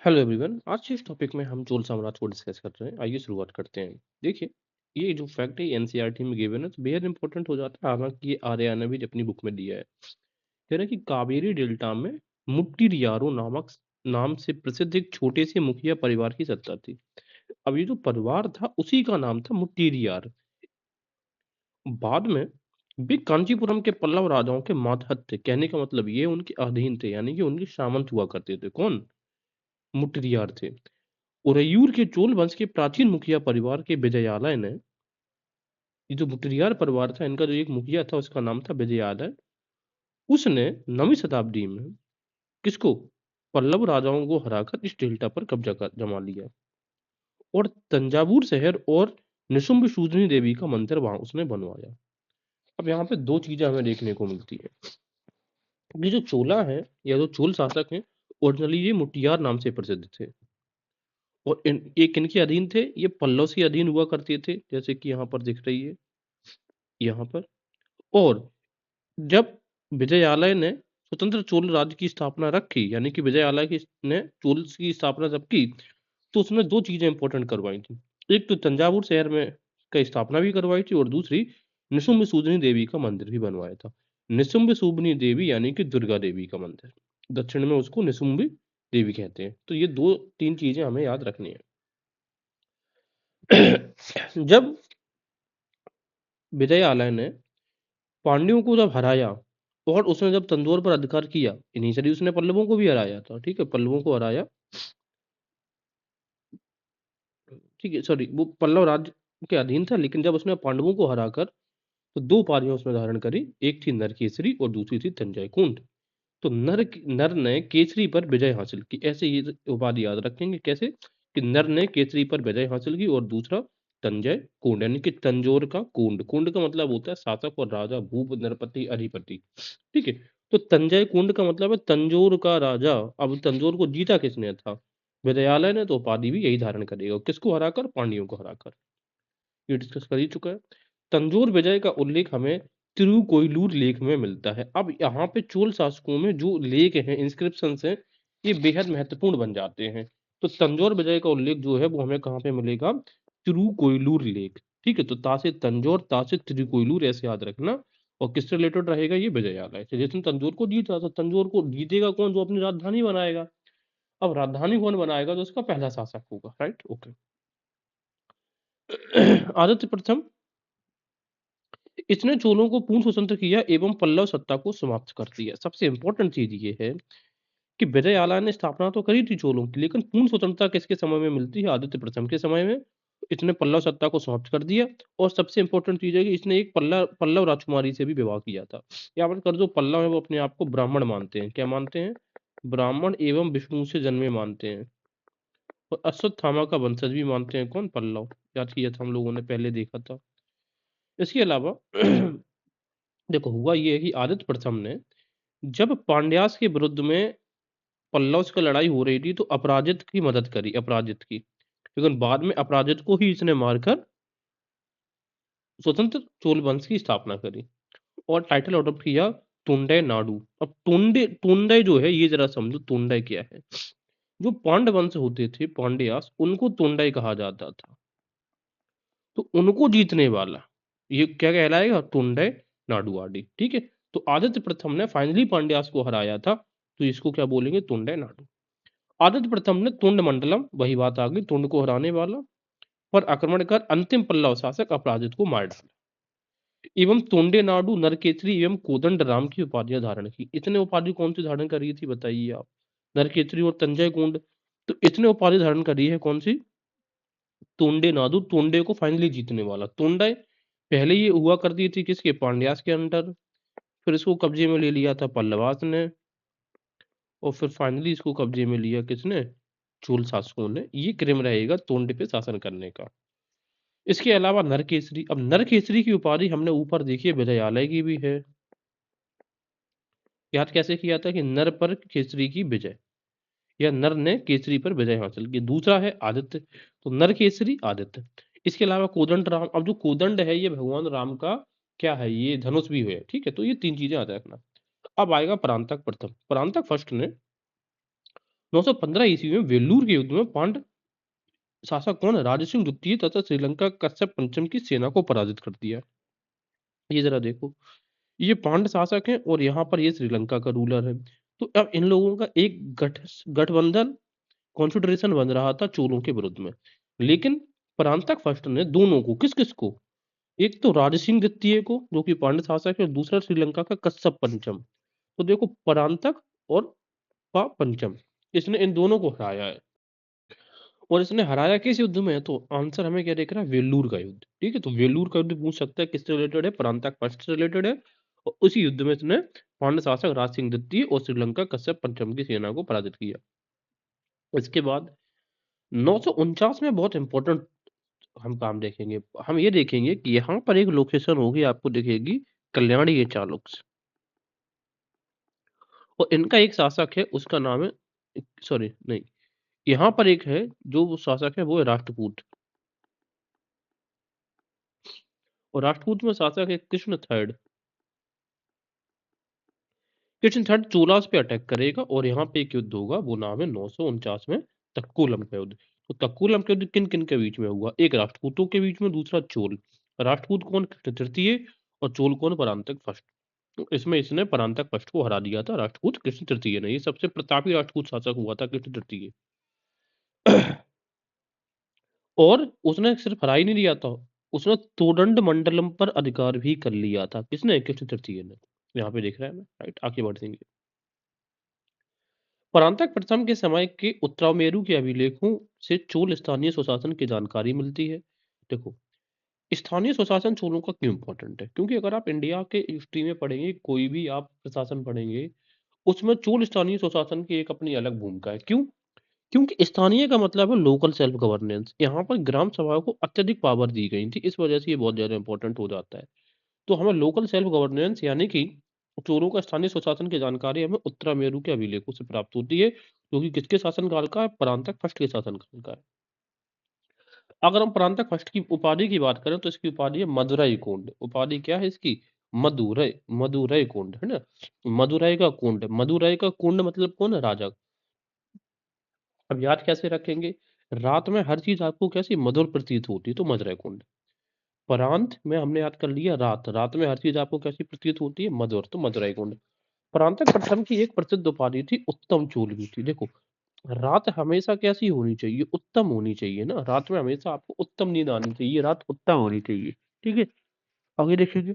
Hello everyone, आज के इस टॉपिक में हम चोल साम्राज्य को डिस्कस कर रहे हैं। आइए शुरुआत करते हैं। देखिए, ये जो फैक्ट है एनसीईआरटी में गिवन है तो बेहद इंपॉर्टेंट हो जाता है। हालांकि ये आर्यना ने भी अपनी बुक में दिया है। कह रहा है कि कावेरी डेल्टा में मुट्टियारो नामक नाम से प्रसिद्ध एक छोटे से मुखिया परिवार की सत्ता थी। अब ये जो परिवार था उसी का नाम था मुट्टियार। बाद में वे कांचीपुरम के पल्लव राजाओं के मातहत थे। कहने का मतलब ये उनके अधीन थे, यानी कि उनके सामंत हुआ करते थे। कौन? मुट्टियार थे। उरैयूर के चोल वंश के प्राचीन मुखिया परिवार के विजयालय ने, ये जो मुट्टियार परिवार था इनका जो एक मुखिया था उसका नाम था विजयालय। उसने 9वीं शताब्दी में किसको? पल्लव राजाओं को हराकर इस डेल्टा पर कब्जा कर जमा लिया और तंजावुर शहर और निशुंभ सूदनी देवी का मंदिर वहां उसने बनवाया। अब यहाँ पे दो चीजें हमें देखने को मिलती है। ये जो चोला है या जो चोल शासक हैं, ओरिजिनली ये मुटियार नाम से प्रसिद्ध थे और एक इनके अधीन थे। ये पल्लव के अधीन हुआ करते थे, जैसे कि यहाँ पर दिख रही है, यहाँ पर। और जब विजयालय ने स्वतंत्र चोल राज्य की स्थापना रखी, यानी कि विजयालय की ने चोल की स्थापना जब की, तो उसने दो चीजें इंपॉर्टेंट करवाई थी। एक तो तंजावुर शहर में का स्थापना भी करवाई थी और दूसरी निशुंभ सूदनी देवी का मंदिर भी बनवाया था। निशुंभ सूदनी देवी यानी कि दुर्गा देवी का मंदिर, दक्षिण में उसको निशुंभ देवी कहते हैं। तो ये दो तीन चीजें हमें याद रखनी है। जब विजयालय ने पांड्यों को जब हराया और उसने जब तंजौर पर अधिकार किया, इनिशियली उसने पल्लवों को भी हराया था, ठीक है, पल्लवों को हराया, ठीक है, सॉरी, वो पल्लव राज्य के अधीन था। लेकिन जब उसने पांडवों को हराकर तो दो उपाधियां उसने धारण करी, एक थी नरकेसरी और दूसरी थी तंजय कुंड। तो नर ने केसरी पर विजय हासिल की, ऐसे ये उपाधि याद रखेंगे। कैसे? कि नर ने केसरी पर विजय हासिल की और दूसरा तंजय कुंड, यानी कि तंजौर का कुंड। कुंड का मतलब होता है शासक और राजा, भूप, नरपति, अधिपति, ठीक है। तो तंजय कुंड का मतलब है तंजौर का राजा। अब तंजौर को जीता किसने था? विजयालय ने। तो उपाधि भी यही धारण करेगा, किसको हराकर? पांड्यों को हराकर। ये डिस्कस कर ही चुका है। तंजौर विजय का उल्लेख हमें तिरुकोइलूर लेख में मिलता है। अब यहाँ पे चोल शासकों में जो लेख हैं, इंस्क्रिप्शन हैं, ये बेहद महत्वपूर्ण बन जाते हैं। तो तंजौर विजय का उल्लेख जो है वो हमें कहाँ पे मिलेगा? तिरुकोइलूर लेख, ठीक है। तो ता से तंजौर, ता से तिरुकोइलूर, ऐसे याद रखना। और किससे रिलेटेड रहेगा? ये विजयालय से। जिसने तंजौर को जीता, तो तंजौर को जीतेगा कौन? जो अपनी राजधानी बनाएगा। अब राजधानी कौन बनाएगा? तो उसका पहला शासक होगा, राइट, ओके। आदित्य प्रथम, इसने चोलों को पूर्ण स्वतंत्र किया एवं पल्लव सत्ता को समाप्त कर दिया। सबसे इंपॉर्टेंट चीज ये है कि विजयालय ने स्थापना तो करी थी चोलों की, लेकिन पूर्ण स्वतंत्रता किसके समय में मिलती है? आदित्य प्रथम के समय में। इसने पल्लव सत्ता को समाप्त कर दिया। और सबसे इंपॉर्टेंट चीज है कि इसने एक पल्लव पल्लव राजकुमारी से भी विवाह किया था। यहाँ पर कर जो पल्लव है वो अपने आप को ब्राह्मण मानते हैं। क्या मानते हैं? ब्राह्मण एवं विष्णु से जन्मे मानते हैं। और अश्वत्थामा का वंशज भी मानते हैं। कौन? पल्लव। याद किया था हम लोगों ने, पहले देखा था। इसके अलावा देखो, हुआ ये है कि आदित्य प्रथम ने जब पांड्यास के विरुद्ध में पल्लव से लड़ाई हो रही थी तो अपराजित की मदद करी, अपराजित की। लेकिन बाद में अपराजित को ही इसने मारकर स्वतंत्र चोल वंश की स्थापना करी और टाइटल अडॉप्ट किया टुंडे नाडु। अब टुंडे टुंडे जो है, ये जरा समझो टुंडे क्या है। जो पांड वंश होते थे, पांड्यास, उनको टुंडे कहा जाता था। तो उनको जीतने वाला ये क्या कहलाएगा? टुंडे नाडुआडी, ठीक है। तो आदित्य प्रथम ने फाइनली पांड्यास को हराया था, तो इसको क्या बोलेंगे? टुंडे नाडु। आदित्य प्रथम ने तुंड मंडलम, वही बात आ गई, तुंड को हराने वाला, पर आक्रमण कर अंतिम पल्लव शासक अपराजित को मार डाला एवं तोंडे नाडु, नरकेसरी एवं कोदंड राम की उपाधियां धारण की। इतने उपाधि कौन सी धारण करी थी बताइए आप? नरकेसरी और तंजय कुंड। तो इतने उपाधि धारण करी है कौन सी? तोंडे नाडु, तोंडे को फाइनली जीतने वाला। तोंडे पहले ये हुआ करती थी किसके? पांड्यास के अंडर। फिर इसको कब्जे में ले लिया था पल्लवास ने और फिर फाइनली इसको कब्जे में लिया किसने? चोल शासकों ने। ये क्रम रहेगा तोंडे पे शासन करने का। इसके अलावा नरकेसरी। अब नरकेसरी की उपाधि हमने ऊपर देखी है, विजयालय की भी है। याद कैसे किया था कि नर पर केसरी की विजय, या नर ने केसरी पर विजय हासिल की। दूसरा है आदित्य, तो नर केसरी आदित्य। इसके अलावा कोदंड राम। अब जो कोदंड है ये भगवान राम का क्या है? ये धनुष भी है, ठीक है। तो ये तीन चीजें याद रखना। अब आएगा परांतक प्रथम। परांतक फर्स्ट ने 915 ईस्वी में वेल्लूर के युद्ध में पांड्य शासक कौन है? राजा सिंह द्वितीय तथा श्रीलंका कश्यप पंचम की सेना को पराजित कर दिया। ये जरा देखो, ये पांड्य शासक हैं और यहाँ पर ये श्रीलंका का रूलर है। तो अब इन लोगों का एक गठबंधन कॉन्फेडरेशन बन रहा था चोलों के विरुद्ध में। लेकिन परांतक फर्स्ट ने दोनों को, किस-किस को? एक तो राजा सिंह द्वितीय को, जो कि पांड्य शासक है, और दूसरा श्रीलंका का कश्यप पंचम। तो देखो, परांतक और पंचम, इसने इन दोनों को हराया है। और इसने हराया किस युद्ध में है? तो आंसर हमें क्या दिख रहा है? वेल्लूर का युद्ध। ठीक है, तो वेल्लूर का युद्ध पूछ सकता है किससे रिलेटेड है? परांतक फर्स्ट से रिलेटेड है। और उसी युद्ध में इसने पांड्य शासक राज सिंह द्वितीय और श्रीलंका कश्यप पंचम की सेना को पराजित किया। इसके बाद 949 में बहुत इंपॉर्टेंट हम काम देखेंगे। हम ये देखेंगे कि यहाँ पर एक लोकेशन होगी, आपको दिखेगी कल्याणी ये चालुक्य, और इनका एक शासक है, उसका नाम है, सॉरी नहीं, यहाँ पर एक है जो वो शासक है, वो है राष्ट्रकूट। और राष्ट्रकूट में शासक है कृष्ण थर्ड। कृष्ण थर्ड चोलास पे अटैक करेगा और यहाँ पे एक युद्ध होगा, वो नाम है 949 में तक्कोलम का युद्ध। तो तक्कोलम का युद्ध किन किन के बीच में हुआ? एक राष्ट्रकूटों के बीच में, दूसरा चोल। राष्ट्रकूट कौन? कृष्ण तृतीय। और चोल कौन? परांतक फर्स्ट। तो इसमें इसने परांतक फर्स्ट को हरा दिया था, राष्ट्रकूट कृष्ण तृतीय ने। ये सबसे प्रतापी राष्ट्रकूट शासक हुआ था कृष्ण तृतीय। और उसने सिर्फ हरा ही नहीं दिया था, उसने तोडंड मंडलम पर अधिकार भी कर लिया था। किसने? कृष्ण तृतीय ने। यहाँ पे देख रहे हैं, राइट, आगे बढ़ेंगे। परांतक प्रथम के समय के उत्तरामेरु के अभिलेखों से चोल स्थानीय स्वशासन की जानकारी मिलती है। देखो, स्थानीय स्वशासन चोलों का क्यों इंपॉर्टेंट है? क्योंकि अगर आप इंडिया के हिस्ट्री में पढ़ेंगे, कोई भी आप प्रशासन पढ़ेंगे, उसमें चोल स्थानीय स्वशासन की एक अपनी अलग भूमिका है। क्यों? क्योंकि स्थानीय का मतलब है लोकल सेल्फ गवर्नेंस। यहाँ पर ग्राम सभाओं को अत्यधिक पावर दी गई थी, इस वजह से ये बहुत ज़्यादा इंपॉर्टेंट हो जाता है। तो हमें लोकल सेल्फ गवर्नेंस यानी कि चोरों का स्थानीय स्वशासन की जानकारी हमें उत्तरामेरु के अभिलेखों से प्राप्त होती है, जो कि किसके शासनकाल का है? परांतक फर्स्ट के शासनकाल का है। अगर हम परांतक फर्स्ट की उपाधि की बात करें, तो इसकी उपाधि है मदुरई कोंड। उपाधि क्या है इसकी? मदुरई, मदुरई कोंड, है ना? मदुरई का कोंड, मदुरई का कोंड मतलब कौन है? राजा। अब याद कैसे रखेंगे? रात में हर चीज आपको कैसी मधुर प्रतीत होती है, तो मदुरई कोंड। परांत में हमने याद कर लिया रात, रात में हर चीज आपको कैसी प्रतीत होती है? मधुर, तो मदुरई कोंड। परांतक प्रथम की एक प्रसिद्ध उपाधि थी उत्तम चूल भी थी। देखो, रात हमेशा कैसी होनी चाहिए? उत्तम होनी चाहिए ना। रात में हमेशा आपको उत्तम नींद आनी चाहिए, रात उत्तम होनी चाहिए। ठीक है, आगे देखिए।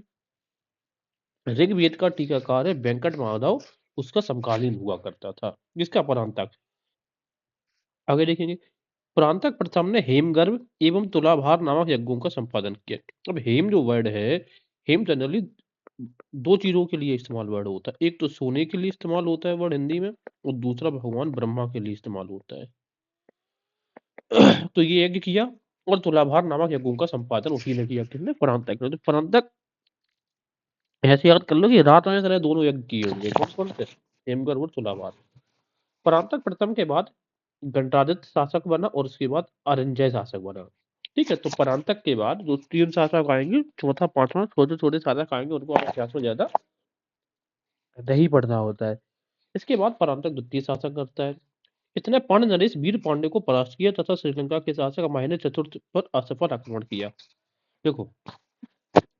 ऋग्वेद का टीकाकार है वेंकट माधव, उसका समकालीन हुआ करता था। किसका? परांतक। आगे देखेंगे, परांतक प्रथम ने हेमगर्भ एवं तुलाभार नामक यज्ञों का संपादन किया। अब हेम जो वर्ड है, हेम जनरली दो चीजों के लिए इस्तेमाल वर्ड होता है। एक तो सोने के लिए इस्तेमाल होता है वर्ड हिंदी में, और दूसरा भगवान ब्रह्मा के लिए इस्तेमाल होता है। तो ये यज्ञ किया, और तुलाभार नामक यज्ञों का संपादन उसी ने किया। किसने? परांतक ने। तो परांतक ऐसे याद कर लो कि रात में इसने दोनों यज्ञ किए होंगे। कौन कौन से? हेमगर्भ और तुलाभार। परांतक प्रथम के बाद गंटादित्य शासक बना, और उसके बाद अरिंजय शासक बना। ठीक है, तो परांतक के बाद जो तीन शासक आएंगे, चौथा पांचवा छोटे छोटे शासक आएंगे, उनको आप इतिहास में ज्यादा नहीं पढ़ना होता है। इसके बाद परांतक द्वितीय शासक करता है। इसने पांड्य नरेश वीर पांड्य को परास्त किया तथा श्रीलंका के शासक महेंद्र चतुर्थ पर असफल आक्रमण किया। देखो,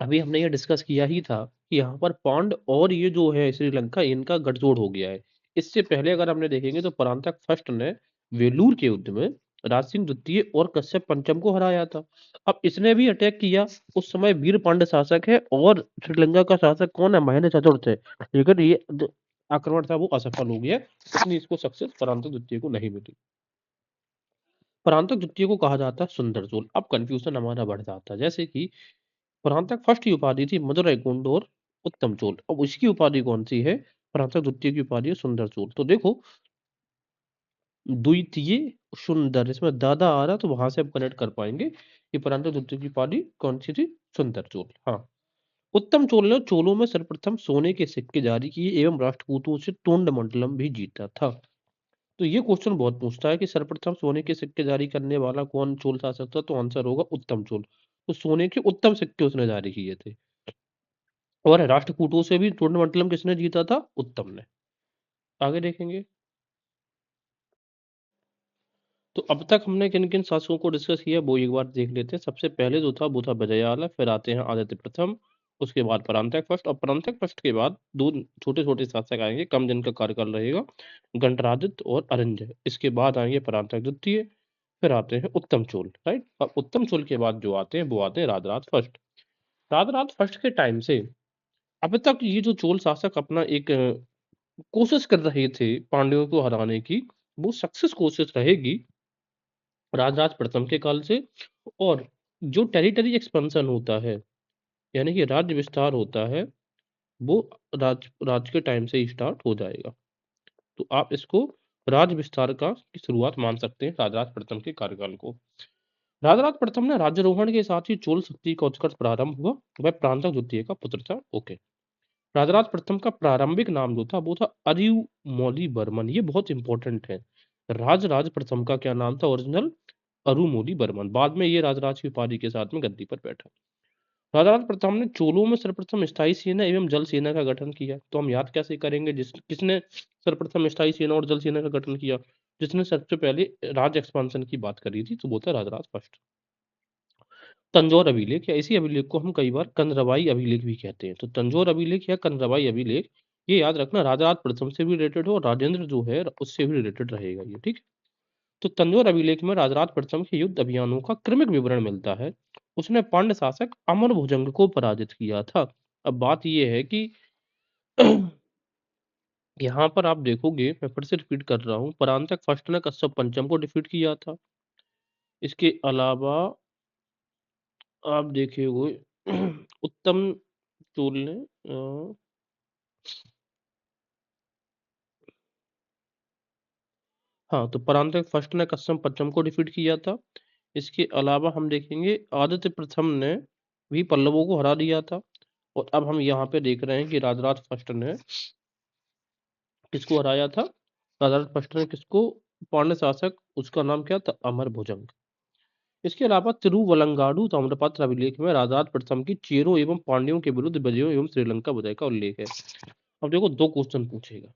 अभी हमने ये डिस्कस किया ही था कि यहाँ पर पांड और ये जो है श्रीलंका, इनका गठजोड़ हो गया है। इससे पहले अगर हमने देखेंगे, तो परांतक फर्स्ट ने वेलूर के युद्ध में राज सिंह द्वितीय और कश्यप पंचम को हराया था। अब इसने भी अटैक किया। उस समय वीर पांड्य शासक है, और श्रीलंका का शासक कौन है? महेंद्र चतुर्थ है। लेकिन ये जो आक्रमण था वो असफल हो गया, इसलिए इसको सक्सेस परांतक द्वितीय को नहीं मिली। परांतक द्वितीय को कहा जाता है सुंदर चोल। अब कंफ्यूजन हमारा बढ़ जाता है, जैसे कि परांतक फर्स्ट की उपाधि थी मदुरई कोंड और उत्तम चोल। अब इसकी उपाधि कौन सी है? परांतक द्वितीय की उपाधि है सुंदर चोल। तो देखो, द्वितीय सुंदर, इसमें दादा आ रहा, तो वहां से आप कनेक्ट कर पाएंगे कि परांतक द्वितीय की उपाधि कौन सी थी? सुंदर चोल। हाँ, उत्तम चोल ने चोलों में सर्वप्रथम सोने के सिक्के जारी किए एवं राष्ट्रकूटों से टोंड मंडलम भी जीता था। तो ये क्वेश्चन बहुत पूछता है कि सर्वप्रथम सोने के सिक्के जारी करने वाला कौन चोल शासक था? तो आंसर होगा उत्तम चोल। तो सोने के उत्तम सिक्के उसने जारी किए थे। और राष्ट्रकूटों से भी टूर्नामेंटलम किसने जीता था? उत्तम ने। आगे देखेंगे। तो अब तक हमने किन-किन शासकों को डिस्कस किया वो एक बार देख लेते हैं। सबसे पहले जो था वो था विजयालय, फिर आते हैं आदित्य प्रथम, उसके बाद परांतक फर्स्ट और परांतक फर्स्ट के बाद 2 छोटे-छोटे शासक आएँगे, कम दिन का कार्यकाल रहेगा, गणरादित्य और अरिंजय। इसके बाद आएँगे परांतक द्वितीय, फिर आते हैं उत्तम चोल, राइट? अब उत्तम चोल के बाद जो आते हैं वो आते हैं राजराज फर्स्ट। राजराज फर्स्ट के टाइम से अब तक ये जो चोल शासक अपना एक कोशिश कर रहे थे पांड्यों को हराने की, वो सक्सेस कोशिश रहेगी राजराज प्रथम के काल से। और जो टेरिटरी एक्सपेंशन होता है, यानी कि राज्य विस्तार होता है, वो राज के टाइम से ही स्टार्ट हो जाएगा। तो आप इसको राज्य विस्तार की शुरुआत मान सकते हैं राजराज प्रथम के कार्यकाल को। राजराज प्रथम ने राज्यारोहण के साथ ही चोल शक्ति का उत्कर्ष प्रारंभ हुआ। वह परांतक द्वितीय का पुत्र था। ओके। राजराज प्रथम का प्रारंभिक नाम जो था वो था अरिमौलीवर्मन। ये बहुत इंपॉर्टेंट है। राजराज प्रथम का क्या नाम था ओरिजिनल? अरुमौलीवर्मन। बाद में ये राजराज की उपाधि के साथ में गद्दी पर बैठा। राजराज प्रथम ने चोलों में सर्वप्रथम स्थायी सेना एवं जल सेना का गठन किया। तो हम याद कैसे करेंगे किसने सर्वप्रथम स्थायी सेना और जल सेना का गठन किया? जिसने सबसे पहले राज एक्सपांशन की बात करी थी, तो वो था राजराज फर्स्ट। तंजौर अभिलेख या इसी अभिलेख को हम कई बार कंदरवाई अभिलेख भी कहते हैं। तो तंजौर अभिलेख या कंदरवाई अभिलेख, ये याद रखना राजराज प्रथम से भी रिलेटेड हो और राजेंद्र जो है उससे भी रिलेटेड रहेगा ये, ठीक है? तो तंजौर अभिलेख में राजराज प्रथम के युद्ध अभियानों का क्रमिक विवरण मिलता है। उसने पांड्य शासक अमर भुजंग को पराजित किया था। अब बात ये है कि यहाँ पर आप देखोगे, मैं फिर से रिपीट कर रहा हूँ, परांतक फर्स्ट ने कश्यप पंचम को डिफीट किया था। इसके अलावा आप देखे हुए उत्तम चोल ने हाँ, तो परांतक फर्स्ट ने कश्यप पंचम को डिफीट किया था। इसके अलावा हम देखेंगे आदित्य प्रथम ने भी पल्लवों को हरा दिया था। और अब हम यहाँ पे देख रहे हैं कि राजराज फर्स्ट ने किसको हराया था? राजराज फर्स्ट ने किसको? पांड्य शासक, उसका नाम क्या था? अमर भुजंग। इसके अलावा तिरुवलंगाडु ताम्रपत्र अभिलेख में राजराज प्रथम की चेरों एवं पांड्यों के विरुद्ध विजयों एवं श्रीलंका विजय का उल्लेख है। अब देखो, 2 क्वेश्चन पूछेगा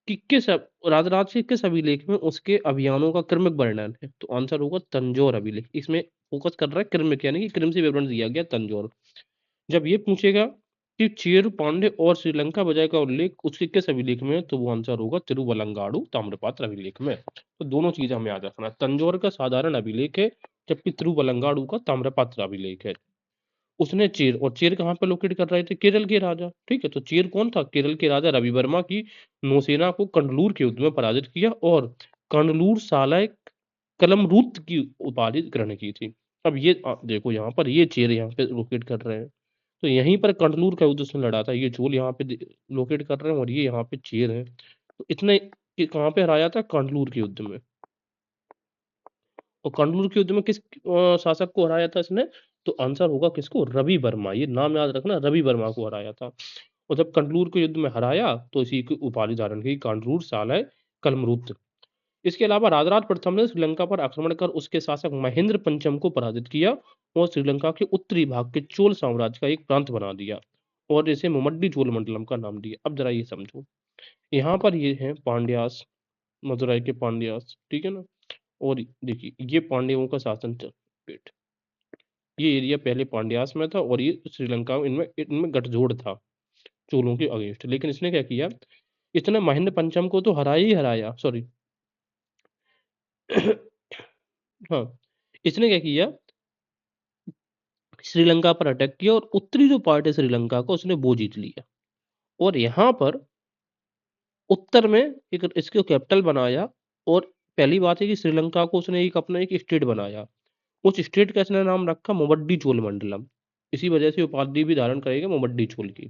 कि राजराज के किस अभिलेख में उसके अभियानों का क्रमिक वर्णन है? तो आंसर होगा तंजौर अभिलेख। इसमें फोकस कर रहा है क्रमिक, यानी कि क्रम से विवरण दिया गया तंजौर। जब ये पूछेगा कि चेर पांड्य और श्रीलंका विजय का उल्लेख उसके किस अभिलेख में है, तो वो आंसर होगा तिरुवलंगाडु ताम्रपत्र अभिलेख में। तो दोनों चीज हमें याद रखना, तंजौर का साधारण अभिलेख है, जबकि तिरुवलंगाडु का ताम्रपत्र अभिलेख है। उसने चेर, और चेर कहाँ पे लोकेट कर रहे थे? केरल के राजा, ठीक है? तो चेर कौन था? केरल के राजा रवि वर्मा की नौसेना को कंडलूर के युद्ध में पराजित किया और कंडलूर सालय कलमरूत की उपाधि ग्रहण की थी। अब ये देखो, यहाँ पर ये चेर यहाँ पे लोकेट कर रहे हैं। तो यहीं पर कंडलूर का युद्ध उसने लड़ा था। ये चोल यहाँ पे लोकेट कर रहे हैं और ये यहाँ पे चेर है। तो इतने कहाँ पे हराया था? कंडलूर के युद्ध में। और कंडलूर के युद्ध में किस शासक को हराया था इसने? तो आंसर होगा किसको? रवि वर्मा। ये नाम याद रखना, रवि वर्मा को हराया था। और जब कंडलूर के युद्ध में हराया तो इसी की उपाधि धारण की, कंडलूर सालय कलमरूत। इसके अलावा राजराज प्रथम ने श्रीलंका पर आक्रमण कर उसके शासक महेंद्र पंचम को पराजित किया और श्रीलंका के उत्तरी भाग के चोल साम्राज्य का एक प्रांत बना दिया और इसे मुमड्डी चोल मंडलम का नाम दिया। अब जरा ये समझो, यहाँ पर ये है पांड्यास, मदुराई के पांड्यास, ठीक है ना? और देखिए, ये पांड्यों का शासन वेट, ये एरिया पहले पांड्यास में था और ये श्रीलंका में, इनमें इनमें गठजोड़ था चोलों के अगेंस्ट। लेकिन इसने क्या किया? इसने महेंद्र पंचम को तो हराया ही हराया, सॉरी हाँ, इसने क्या किया? श्रीलंका पर अटैक किया और उत्तरी जो पार्ट है श्रीलंका का उसने वो जीत लिया। और यहाँ पर उत्तर में एक इसको कैपिटल बनाया। और पहली बात है कि श्रीलंका को उसने एक अपना एक स्टेट बनाया। उस स्टेट का इसने नाम रखा मुमड्डी चोल मंडलम। इसी वजह से उपाधि भी धारण करेगा मुमड्डी चोल की।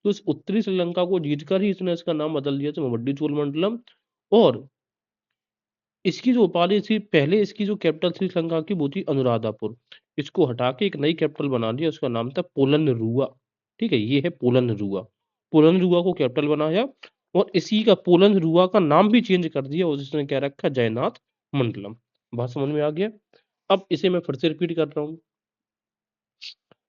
तो इस उत्तरी श्रीलंका को जीतकर ही इसने इसका नाम बदल दिया था मुमड्डी चोल मंडलम। और इसकी जो उपाधि थी, पहले इसकी जो कैपिटल थी श्रीलंका की वो थी अनुराधापुर। इसको हटा के एक नई कैपिटल बना दिया, उसका नाम था पोलनरुआ। ठीक है, ये है पोलनरुआ। पोलनरुआ को कैपिटल बनाया और इसी का पोलनरुआ का नाम भी चेंज कर दिया और इसने क्या रखा? जयनाथ मंडलम। बात समझ में आ गया? अब इसे मैं फिर से रिपीट कर रहा हूँ।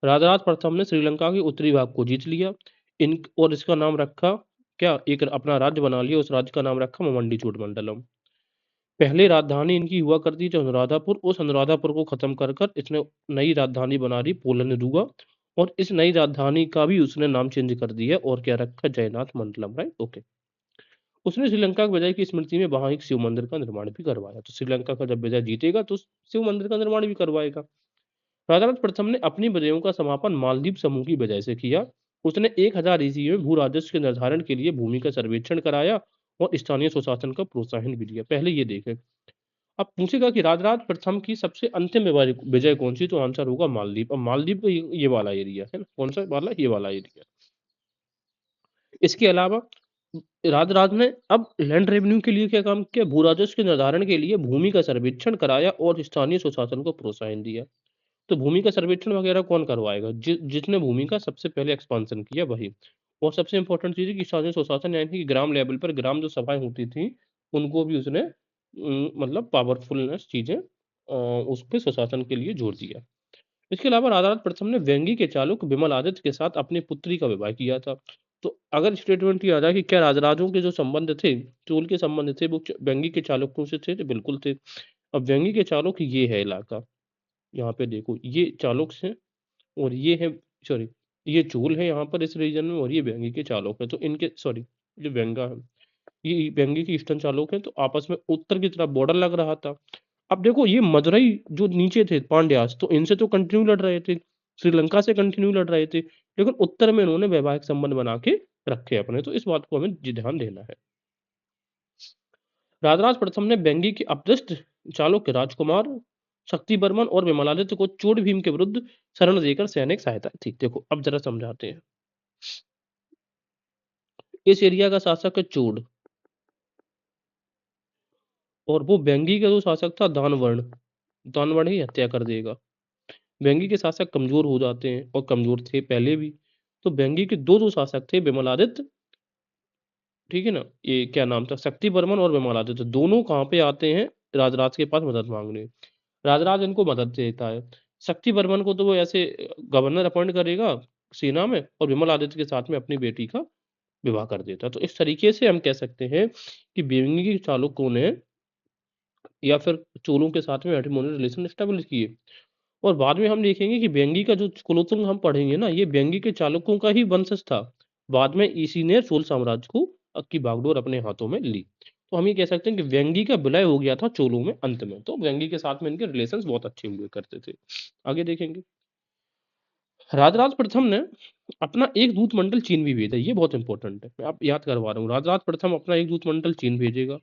राजराज प्रथम ने श्रीलंका के उत्तरी भाग को जीत लिया इन और इसका नाम रखा क्या? एक अपना राज्य बना लिया, उस राज्य का नाम रखा मुमंडी चोल मंडलम। पहले राजधानी इनकी हुआ करती थी अनुराधापुर, उस अनुराधापुर को खत्म कर कर इसने नई राजधानी बना दी पोलनरुवा, और इस नई राजधानी का भी उसने नाम चेंज कर दिया और क्या रखा, जयनाथ मंडलम, राइट, ओके। उसने श्रीलंका के विजय की स्मृति में वहां एक शिव मंदिर का निर्माण भी करवाया। तो श्रीलंका का जब विजय जीतेगा तो शिव मंदिर का निर्माण भी करवाएगा। राजाराज प्रथम ने अपनी विजयों का समापन मालदीव समूह की विजय से किया। उसने 1000 ईस्वी में भू राजस्व के निर्धारण के लिए भूमि का सर्वेक्षण कराया और स्थानीय स्वशासन का प्रोत्साहन भी दिया। पहले ये देखें। अब पूछेगा कि राजराज प्रथम की सबसे अंतिम विजय कौन सी, तो आंसर होगा मालदीव। अब मालदीव का ये वाला एरिया है ना, कौन सा वाला, ये वाला एरिया। इसके अलावा राजराज ने अब लैंड रेवेन्यू के लिए क्या काम किया, भू राजस्व के निर्धारण के लिए भूमि का सर्वेक्षण कराया और स्थानीय स्वशासन को प्रोत्साहन दिया। तो भूमि का सर्वेक्षण वगैरह कौन करवाएगा, जिसने भूमि का सबसे पहले एक्सपांसन किया वही। और सबसे इंपॉर्टेंट चीज है कि स्थानीय स्वशासन यानी कि ग्राम लेवल पर ग्राम जो सभाएं होती थी उनको भी उसने मतलब पावरफुलनेस चीजें उस पर स्वशासन के लिए जोड़ दिया। इसके अलावा राजा प्रथम ने वेंगी के चालुक्य विमलादित्य के साथ अपनी पुत्री का विवाह किया था। तो अगर स्टेटमेंट किया जाए कि क्या राजराजों के जो संबंध थे, चोल के संबंध थे, वो वेंगी के चालुक्यों से थे, तो बिल्कुल थे। अब वेंगी के चालुक्य ये है इलाका, यहाँ पे देखो ये चालुक्य हैं और ये है, सॉरी, ये चोल है यहाँ पर इस रीजन में, और ये वेंगी के चालुक्य है। तो इनके, सॉरी, ये वेंगा है, ये वेंगी की ईस्टर्न चालुक्य है, तो आपस में उत्तर की तरफ बॉर्डर लग रहा था। अब देखो ये मदुरई जो नीचे थे पांड्यास, तो इनसे तो कंटिन्यू लड़ रहे थे, श्रीलंका से कंटिन्यू लड़ रहे थे, लेकिन उत्तर में इन्होंने वैवाहिक संबंध बना के रखे अपने। तो इस बात को हमें ध्यान देना है। राजराज प्रथम ने वेंगी के अपदस्थ चालुक्य राजकुमार शक्ति बर्मन और विमलादित्य को चोड़ भीम के विरुद्ध शरण देकर सैनिक सहायता थी। देखो अब जरा समझाते हैं। इस एरिया का शासक है चोड़, और वो वेंगी का जो शासक था दानवर्ण, दानवर्ण ही हत्या कर देगा। वेंगी के शासक कमजोर हो जाते हैं, और कमजोर थे पहले भी। तो वेंगी के दो जो शासक थे विमलादित्य, ठीक है ना, ये क्या नाम था, शक्ति बर्मन और विमलादित्य, दोनों कहाँ पे आते हैं, राजराज के पास मदद मांगने। राजराज इनको मदद देता है। शक्ति बर्मन को तो वो ऐसे गवर्नर अपॉइंट करेगा सेना में, और विमलादित्य के साथ में अपनी बेटी का विवाह कर देता है। तो इस तरीके से हम कह सकते हैं कि वेंगी के चालुक्यों ने या फिर चोलों के साथ में मैट्रिमोनियल रिलेशन एस्टेब्लिश किए। और बाद में हम देखेंगे कि वेंगी का जो कुलोत्तुंग हम पढ़ेंगे ना, ये वेंगी के चालुक्यों का ही वंशज था। बाद में इसी ने चोल साम्राज्य को की बागडोर अपने हाथों में ली। तो हम ये कह सकते हैं कि वेंगी का विलय हो गया था चोलों में अंत में। तो वेंगी के साथ में इनके रिलेशंस बहुत अच्छे हुए करते थे। आगे देखेंगे। राजराज प्रथम ने अपना एक दूत मंडल चीन भी भेजा। ये बहुत इंपॉर्टेंट है, मैं आप याद करवा रहा हूँ। राजराज प्रथम अपना एक दूत मंडल चीन भेजेगा।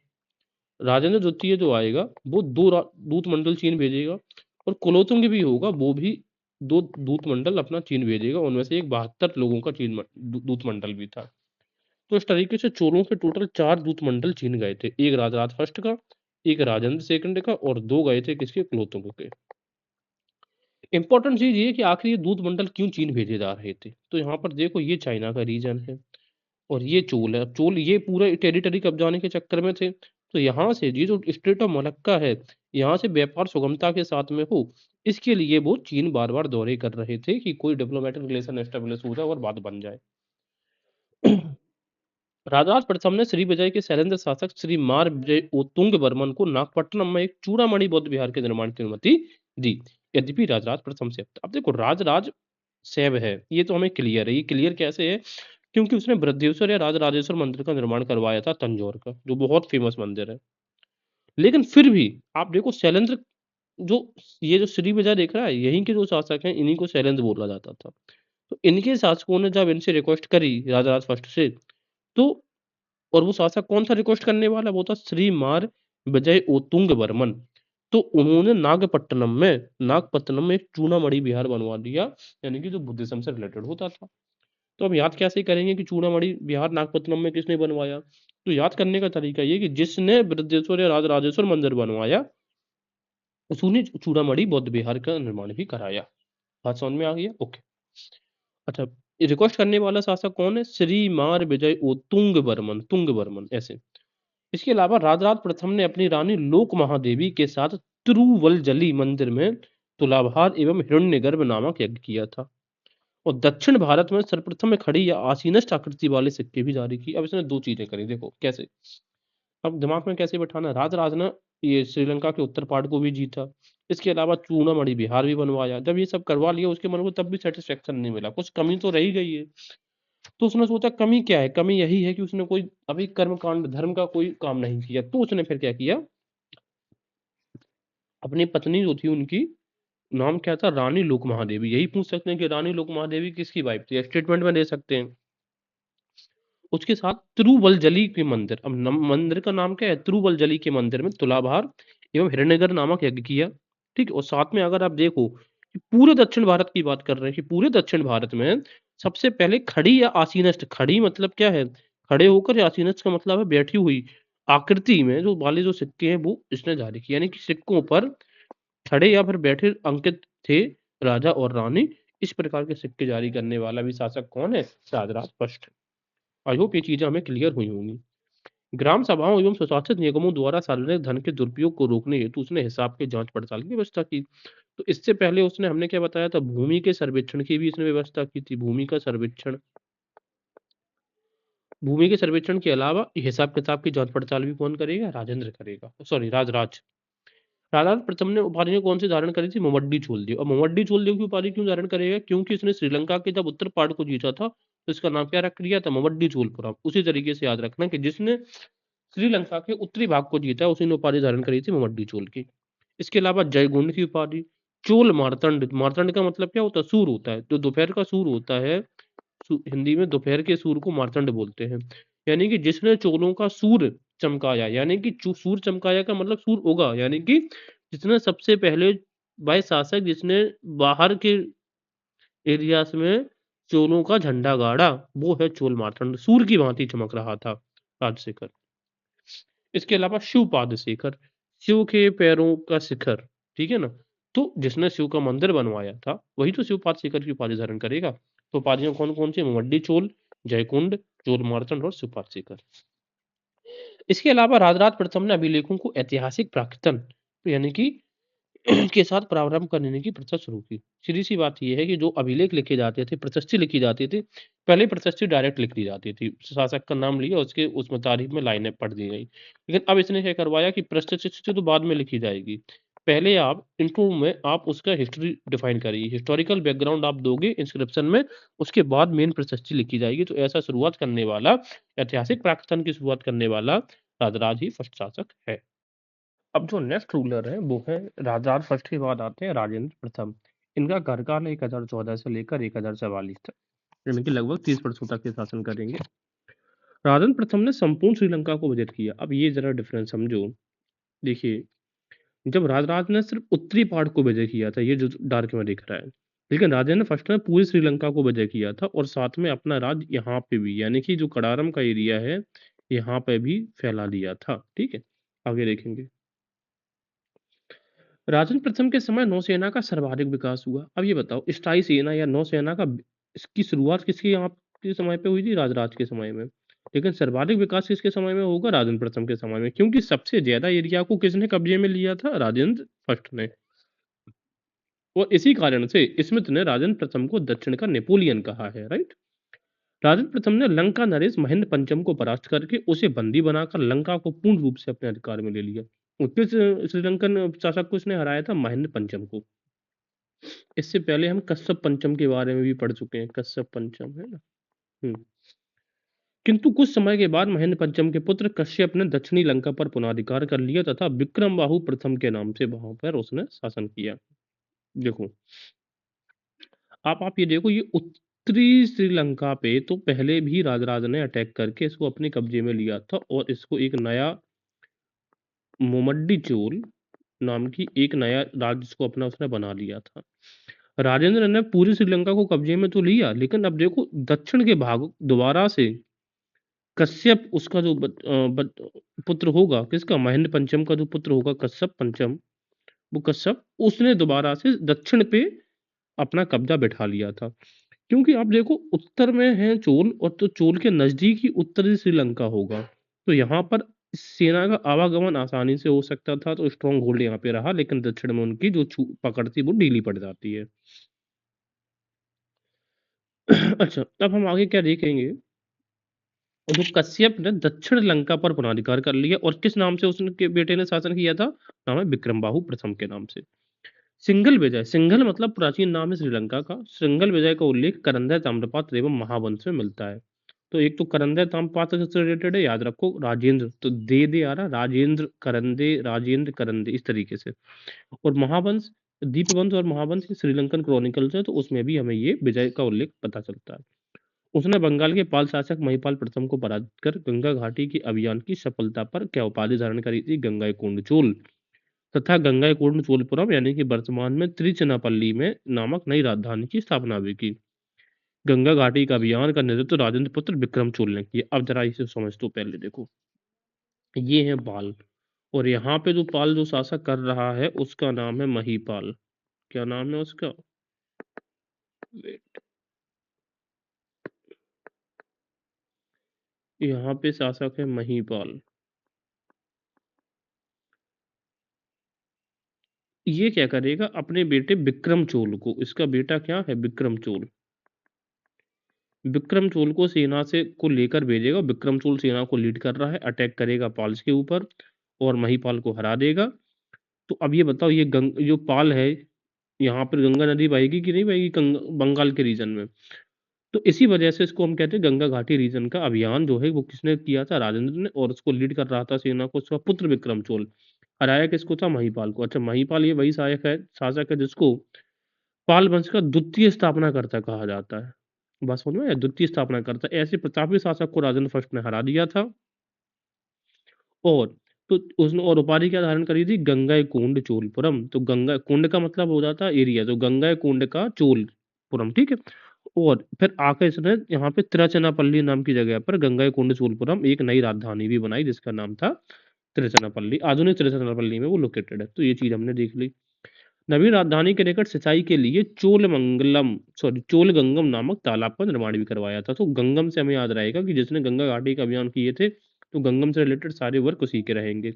राजेंद्र द्वितीय जो आएगा वो दूत मंडल चीन भेजेगा, और कुलोत्तुंग भी होगा, वो भी 2 दूत मंडल अपना चीन भेजेगा। उनमें से एक 72 लोगों का दूत मंडल भी था। तो इस तरीके से चोलों के टोटल 4 दूत मंडल चीन गए थे, एक राजराज फर्स्ट का, एक राजेंद्र सेकंड का, और 2 गए थे किसके, कुलोत्तुंग के। इंपॉर्टेंट चीज ये कि आखिर ये दूत मंडल क्यों चीन भेजे जा रहे थे। तो यहाँ पर देखो ये चाइना का रीजन है, और ये चोल है। चोल ये पूरा टेरिटरी कब्जाने के चक्कर में थे। तो यहाँ से ये जो स्ट्रेट ऑफ मलक्का है, यहाँ से व्यापार सुगमता के साथ में हो, इसके लिए वो चीन बार बार दौरे कर रहे थे कि कोई डिप्लोमेटिक रिलेशन एस्टेब्लिश हो जाए और बात बन जाए। राजराज प्रथम ने श्री विजय के शैलेंद्र शासक श्री मार विजय ओतुंग वर्मन को नागपट्टनम में एक चूड़ामणि बौद्ध विहार के निर्माण की अनुमति दी। यद्यपि राजराज प्रथम से अब देखो राजराज सैव है, ये तो हमें क्लियर है। ये क्लियर कैसे है, क्योंकि उसने बृहदेश्वर या राजराजेश्वर मंदिर का निर्माण करवाया था तंजौर का, जो बहुत फेमस मंदिर है। लेकिन फिर भी आप देखो शैलेंद्र, जो ये जो श्री विजय देख रहा है, यहीं के जो शासक हैं इन्हीं को शैलेंद्र बोला जाता था। तो इनके शासकों ने जब इनसे रिक्वेस्ट करी राजराज फर्स्ट से, तो और वो शासक कौन सा रिक्वेस्ट करने वाला, वो था श्री मार विजय ओतुंग वर्मन। तो उन्होंने नागपट्टनम में एक चूड़ामणि विहार बनवा दिया, यानी कि जो बुद्धिज्म से रिलेटेड होता था। तो हम याद कैसे करेंगे कि चूड़ामणि विहार नागपट्टनम में किसने बनवाया। तो याद करने का तरीका ये कि जिसने बृहदेश्वर या राजराजेश्वर मंदिर बनवाया, उसने चूड़ामणि बौद्ध विहार का निर्माण भी कराया। बात समझ में आ गई है, ओके। अच्छा, रिक्वेस्ट करने वाला शासक कौन है, श्री मार विजय ओ तुंग वर्मन ऐसे। इसके अलावा राजराज प्रथम ने अपनी रानी लोक महादेवी के साथ तिरुवलजली मंदिर में तुलाभार एवं हिरण्यगर्भ नामक यज्ञ किया था। और दक्षिण भारत में सर्वप्रथम में खड़ी या आसीनस्थ आकृति वाले सिक्के भी जारी किए। अब इसने 2 चीजें करी, देखो कैसे। अब दिमाग में कैसे बैठाना, राजराज ने ये श्रीलंका के उत्तर पार्ट को भी जीता। इसके अलावा चूड़ामणि बिहार भी बनवाया। जब ये सब करवा लिया उसके मन को तब भी सैटिस्फैक्शन नहीं मिला, कुछ कमी तो रह ही गई है। तो उसने सोचा कमी क्या है? कमी यही है कि उसने कोई अभी कर्मकांड धर्म का कोई काम नहीं किया। तो उसने फिर क्या किया, अपनी पत्नी जो थी उनकी नाम क्या था, रानी लोक महादेवी। यही पूछ सकते हैं कि रानी लोक महादेवी किसकी वाइफ थी, स्टेटमेंट में दे सकते हैं। उसके साथ तिरुवलजली के मंदिर, अब मंदिर का नाम क्या है, तिरुवलजली के मंदिर में तुलाभार एवं हिरण्यगर नामक यज्ञ किया। ठीक, और साथ में अगर आप देखो कि पूरे दक्षिण भारत की बात कर रहे हैं कि पूरे दक्षिण भारत में सबसे पहले खड़ी या आसीनस्थ, खड़ी मतलब क्या है, खड़े होकर, या आसीनस्थ का मतलब है बैठी हुई आकृति में जो वाले जो सिक्के हैं वो इसने जारी किए, यानी कि सिक्कों पर खड़े या फिर बैठे अंकित थे राजा और रानी। इस प्रकार के सिक्के जारी करने वाला भी शासक कौन है, राजराज फर्स्ट। आई होप ये चीजें हमें क्लियर हुई होंगी। ग्राम सभाओं एवं स्वशासित निगमों द्वारा सार्वजनिक धन के दुरुपयोग को रोकने हेतु उसने हिसाब के जांच पड़ताल की व्यवस्था की। तो इससे पहले उसने, हमने क्या बताया था, भूमि के सर्वेक्षण की भी इसने व्यवस्था की थी। भूमि का सर्वेक्षण, भूमि के सर्वेक्षण के अलावा हिसाब किताब की जांच पड़ताल भी कौन करेगा, राजेंद्र करेगा, सॉरी राजराज। राजराज प्रथम ने उपाधि ने कौन सी धारण करी थी, मोमड्डी चोलदेव। और मोमड्डी चोलदेव की उपाधि क्यों धारण करेगा, क्योंकि इसने श्रीलंका के जब उत्तर पार्ट को जीता था तो इसका नाम क्या रख दिया था, मोमड्डी चोलपुरम। उसी तरीके से याद रखना कि जिसने श्रीलंका के उत्तरी भाग को जीता, उसी ने उपाधि धारण करी थी मोमड्डी चोल की। इसके अलावा जयगुंड की उपाधि, चोल मार्तंड। मार्तंड का मतलब क्या होता है, सूर होता है, जो दोपहर का सूर होता है। हिंदी में दोपहर के सूर को मार्तंड बोलते हैं। यानी कि जिसने चोलों का सूर चमकाया, यानी कि सूर चमकाया का मतलब सूर उगा, यानी कि जिसने सबसे पहले बाय शासक जिसने बाहर के एरियाज में चोलों का झंडा गाड़ा, वो है चोल मार्तंड। सूर की भांति चमक रहा था राजशेखर। इसके अलावा शिवपाद शेखर, शिव के पैरों का शिखर, ठीक है ना। तो जिसने शिव का मंदिर बनवाया था वही तो शिवपाद शेखर की उपाधि धारण करेगा। तो उपाधियां कौन कौन सी, मवड्डी चोल, जयकुंड, चोल मार्तंड और शिवपाद शेखर। इसके अलावा राजराज प्रथम ने अभिलेखों को ऐतिहासिक प्राक्तन यानी कि के साथ प्रारंभ करने की प्रथा शुरू की। सीधी सी बात यह है कि जो अभिलेख लिखे जाते थे, प्रशस्ति लिखी जाती थी, पहले प्रशस्ति डायरेक्ट लिख दी जाती थी, शासक का नाम लिया, उसके उसमें तारीख में लाइनें पढ़ दी गई। लेकिन अब इसने क्या करवाया कि प्रशस्ति तो बाद में लिखी जाएगी, पहले आप इंट्रो में आप उसका हिस्ट्री डिफाइन करिए, हिस्टोरिकल बैकग्राउंड आप दोगे इंस्क्रिप्शन में, उसके बाद मेन प्रशस्ति लिखी जाएगी। तो ऐसा शुरुआत करने वाला, ऐतिहासिक प्राक्तन की शुरुआत करने वाला राजराज ही फर्स्ट शासक है। अब जो नेक्स्ट रूलर है वो है, राजराज फर्स्ट के बाद आते हैं राजेंद्र प्रथम। इनका कार्यकाल 1014 से लेकर 1044 तक, यानी कि लगभग 30 वर्षों तक ये शासन करेंगे। राजेंद्र प्रथम ने संपूर्ण श्रीलंका को विजित किया। अब ये जरा डिफरेंस समझो। देखिए, जब राजराज ने सिर्फ उत्तरी पार्ट को विजय किया था, ये जो डार्क में दिख रहा है, लेकिन राजेंद्र फर्स्ट ने पूरी श्रीलंका को विजय किया था, और साथ में अपना राज यहाँ पे भी, यानी कि जो कड़ारम का एरिया है यहाँ पे भी फैला दिया था। ठीक है, आगे देखेंगे। राजेंद्र प्रथम के समय नौसेना का सर्वाधिक विकास हुआ। अब ये बताओ, स्थायी सेना या नौसेना का इसकी शुरुआत किसके यहाँ के समय पे हुई थी, राजराज के समय में। लेकिन सर्वाधिक विकास किसके समय में होगा, राजेंद्र प्रथम के समय में, क्योंकि सबसे ज्यादा एरिया को किसने कब्जे में लिया था, राजेंद्र फर्स्ट ने। और इसी कारण से स्मिथ ने राजेंद्र प्रथम को दक्षिण का नेपोलियन कहा है, राइट। राजेंद्र प्रथम ने लंका नरेश महेंद्र पंचम को परास्त करके उसे बंदी बनाकर लंका को पूर्ण रूप से अपने अधिकार में ले लिया। किस श्रीलंकन शासक को इसने हराया था, महेंद्र पंचम को। इससे पहले हम कश्यप पंचम के बारे में भी पढ़ चुके हैं, कश्यप पंचम है ना। किंतु कुछ समय के बाद महेंद्र पंचम के पुत्र कश्यप ने दक्षिणी लंका पर पुनराधिकार कर लिया तथा विक्रम बाहु प्रथम के नाम से वहां पर उसने शासन किया। देखो, आप ये देखो, ये उत्तरी श्रीलंका पे तो पहले भी राजराज ने अटैक करके इसको अपने कब्जे में लिया था, और इसको एक नया मोमड्डी चोल नाम की एक नया राज्य इसको अपना उसने बना लिया था। राजेंद्र ने पूरी श्रीलंका को कब्जे में तो लिया, लेकिन अब देखो दक्षिण के भाग दोबारा से कश्यप, उसका जो पुत्र होगा, किसका, महेंद्र पंचम का जो पुत्र होगा कश्यप पंचम, वो कश्यप उसने दोबारा से दक्षिण पे अपना कब्जा बैठा लिया था। क्योंकि आप देखो उत्तर में है चोल, और तो चोल के नजदीक ही उत्तरी श्रीलंका होगा, तो यहाँ पर सेना का आवागमन आसानी से हो सकता था, तो स्ट्रॉन्ग होल्ड यहाँ पे रहा। लेकिन दक्षिण में उनकी जो पकड़ थी वो ढीली पड़ जाती है। अच्छा, अब हम आगे क्या देखेंगे और जो कश्यप ने दक्षिण लंका पर पुनराधिकार कर लिया, और किस नाम से उसके बेटे ने शासन किया था? नाम है विक्रमबाहु प्रथम के नाम से। सिंघल विजय, सिंघल मतलब प्राचीन नाम है श्रीलंका का। सिंघल विजय का उल्लेख करंदय ताम्रपात्र एवं महावंश में मिलता है। तो एक तो करंदय ताम्रपात्र से रिलेटेड है, याद रखो। राजेंद्र तो दे आ रहा, राजेंद्र करंदे, राजेंद्र करंदे, इस तरीके से। और महावंश, दीपवंश और महावंश ये श्रीलंकन क्रॉनिकल्स है, तो उसमें भी हमें ये विजय का उल्लेख पता चलता है। उसने बंगाल के पाल शासक महिपाल प्रथम को पराजित कर गंगा घाटी के अभियान की सफलता पर क्या उपाधि धारण करी थी? गंगाईकोंड चोल, तथा गंगाईकोंड चोलपुरम यानी कि वर्तमान में त्रिचिनापल्ली में नामक नई राजधानी की स्थापना भी की। गंगा घाटी का अभियान का नेतृत्व राजेंद्र पुत्र विक्रम चोल ने किया। अब जरा इसे समझ तो पहले देखो, ये है पाल, और यहाँ पे जो पाल जो शासक कर रहा है उसका नाम है महीपाल। क्या नाम है उसका? वेट, यहाँ पे शासक है महीपाल। ये क्या करेगा? अपने बेटे विक्रम चोल को, इसका बेटा क्या है? विक्रम चोल, विक्रम चोल को सेना से को लेकर भेजेगा। विक्रम चोल सेना को लीड कर रहा है, अटैक करेगा पाल्स के ऊपर और महीपाल को हरा देगा। तो अब ये बताओ, ये जो पाल है, यहाँ पर गंगा नदी बहेगी कि नहीं बहेगी बंगाल के रीजन में? तो इसी वजह से इसको हम कहते हैं गंगा घाटी रीजन का अभियान जो है वो किसने किया था? राजेंद्र ने, और उसको लीड कर रहा था सेना को उसका पुत्र विक्रम चोल। हराया किसको था? महीपाल को। अच्छा, महीपाल ये वही सहायक है, शासक है जिसको पाल वंश का द्वितीय स्थापनाकर्ता कहा जाता है। बस समझ में आया? द्वितीय स्थापनाकर्ता। ऐसे प्रतापी शासक को राजेंद्र फर्स्ट ने हरा दिया था। और तो उसने और उपाधि क्या धारण करी थी? गंगाईकोंड चोलपुरम। तो गंगा कुंड का मतलब हो जाता है एरिया, तो गंगाईकोंड का चोलपुरम, ठीक है। और फिर आकर इसने यहाँ पे तिरुचिरापल्ली नाम की जगह पर गंगाईकोंड चोलपुरम एक नई राजधानी भी बनाई जिसका नाम था तिरुचिरापल्ली। आधुनिक तिरुचिरापल्ली में वो लोकेटेड है। तो ये चीज हमने देख ली। नवीन राजधानी के निकट सिंचाई के लिए चोलगंगम नामक तालाब का निर्माण भी करवाया था। तो गंगम से हमें याद रहेगा कि जिसने गंगा घाटी का अभियान किए थे, तो गंगम से रिलेटेड सारे वर्क उसी के रहेंगे।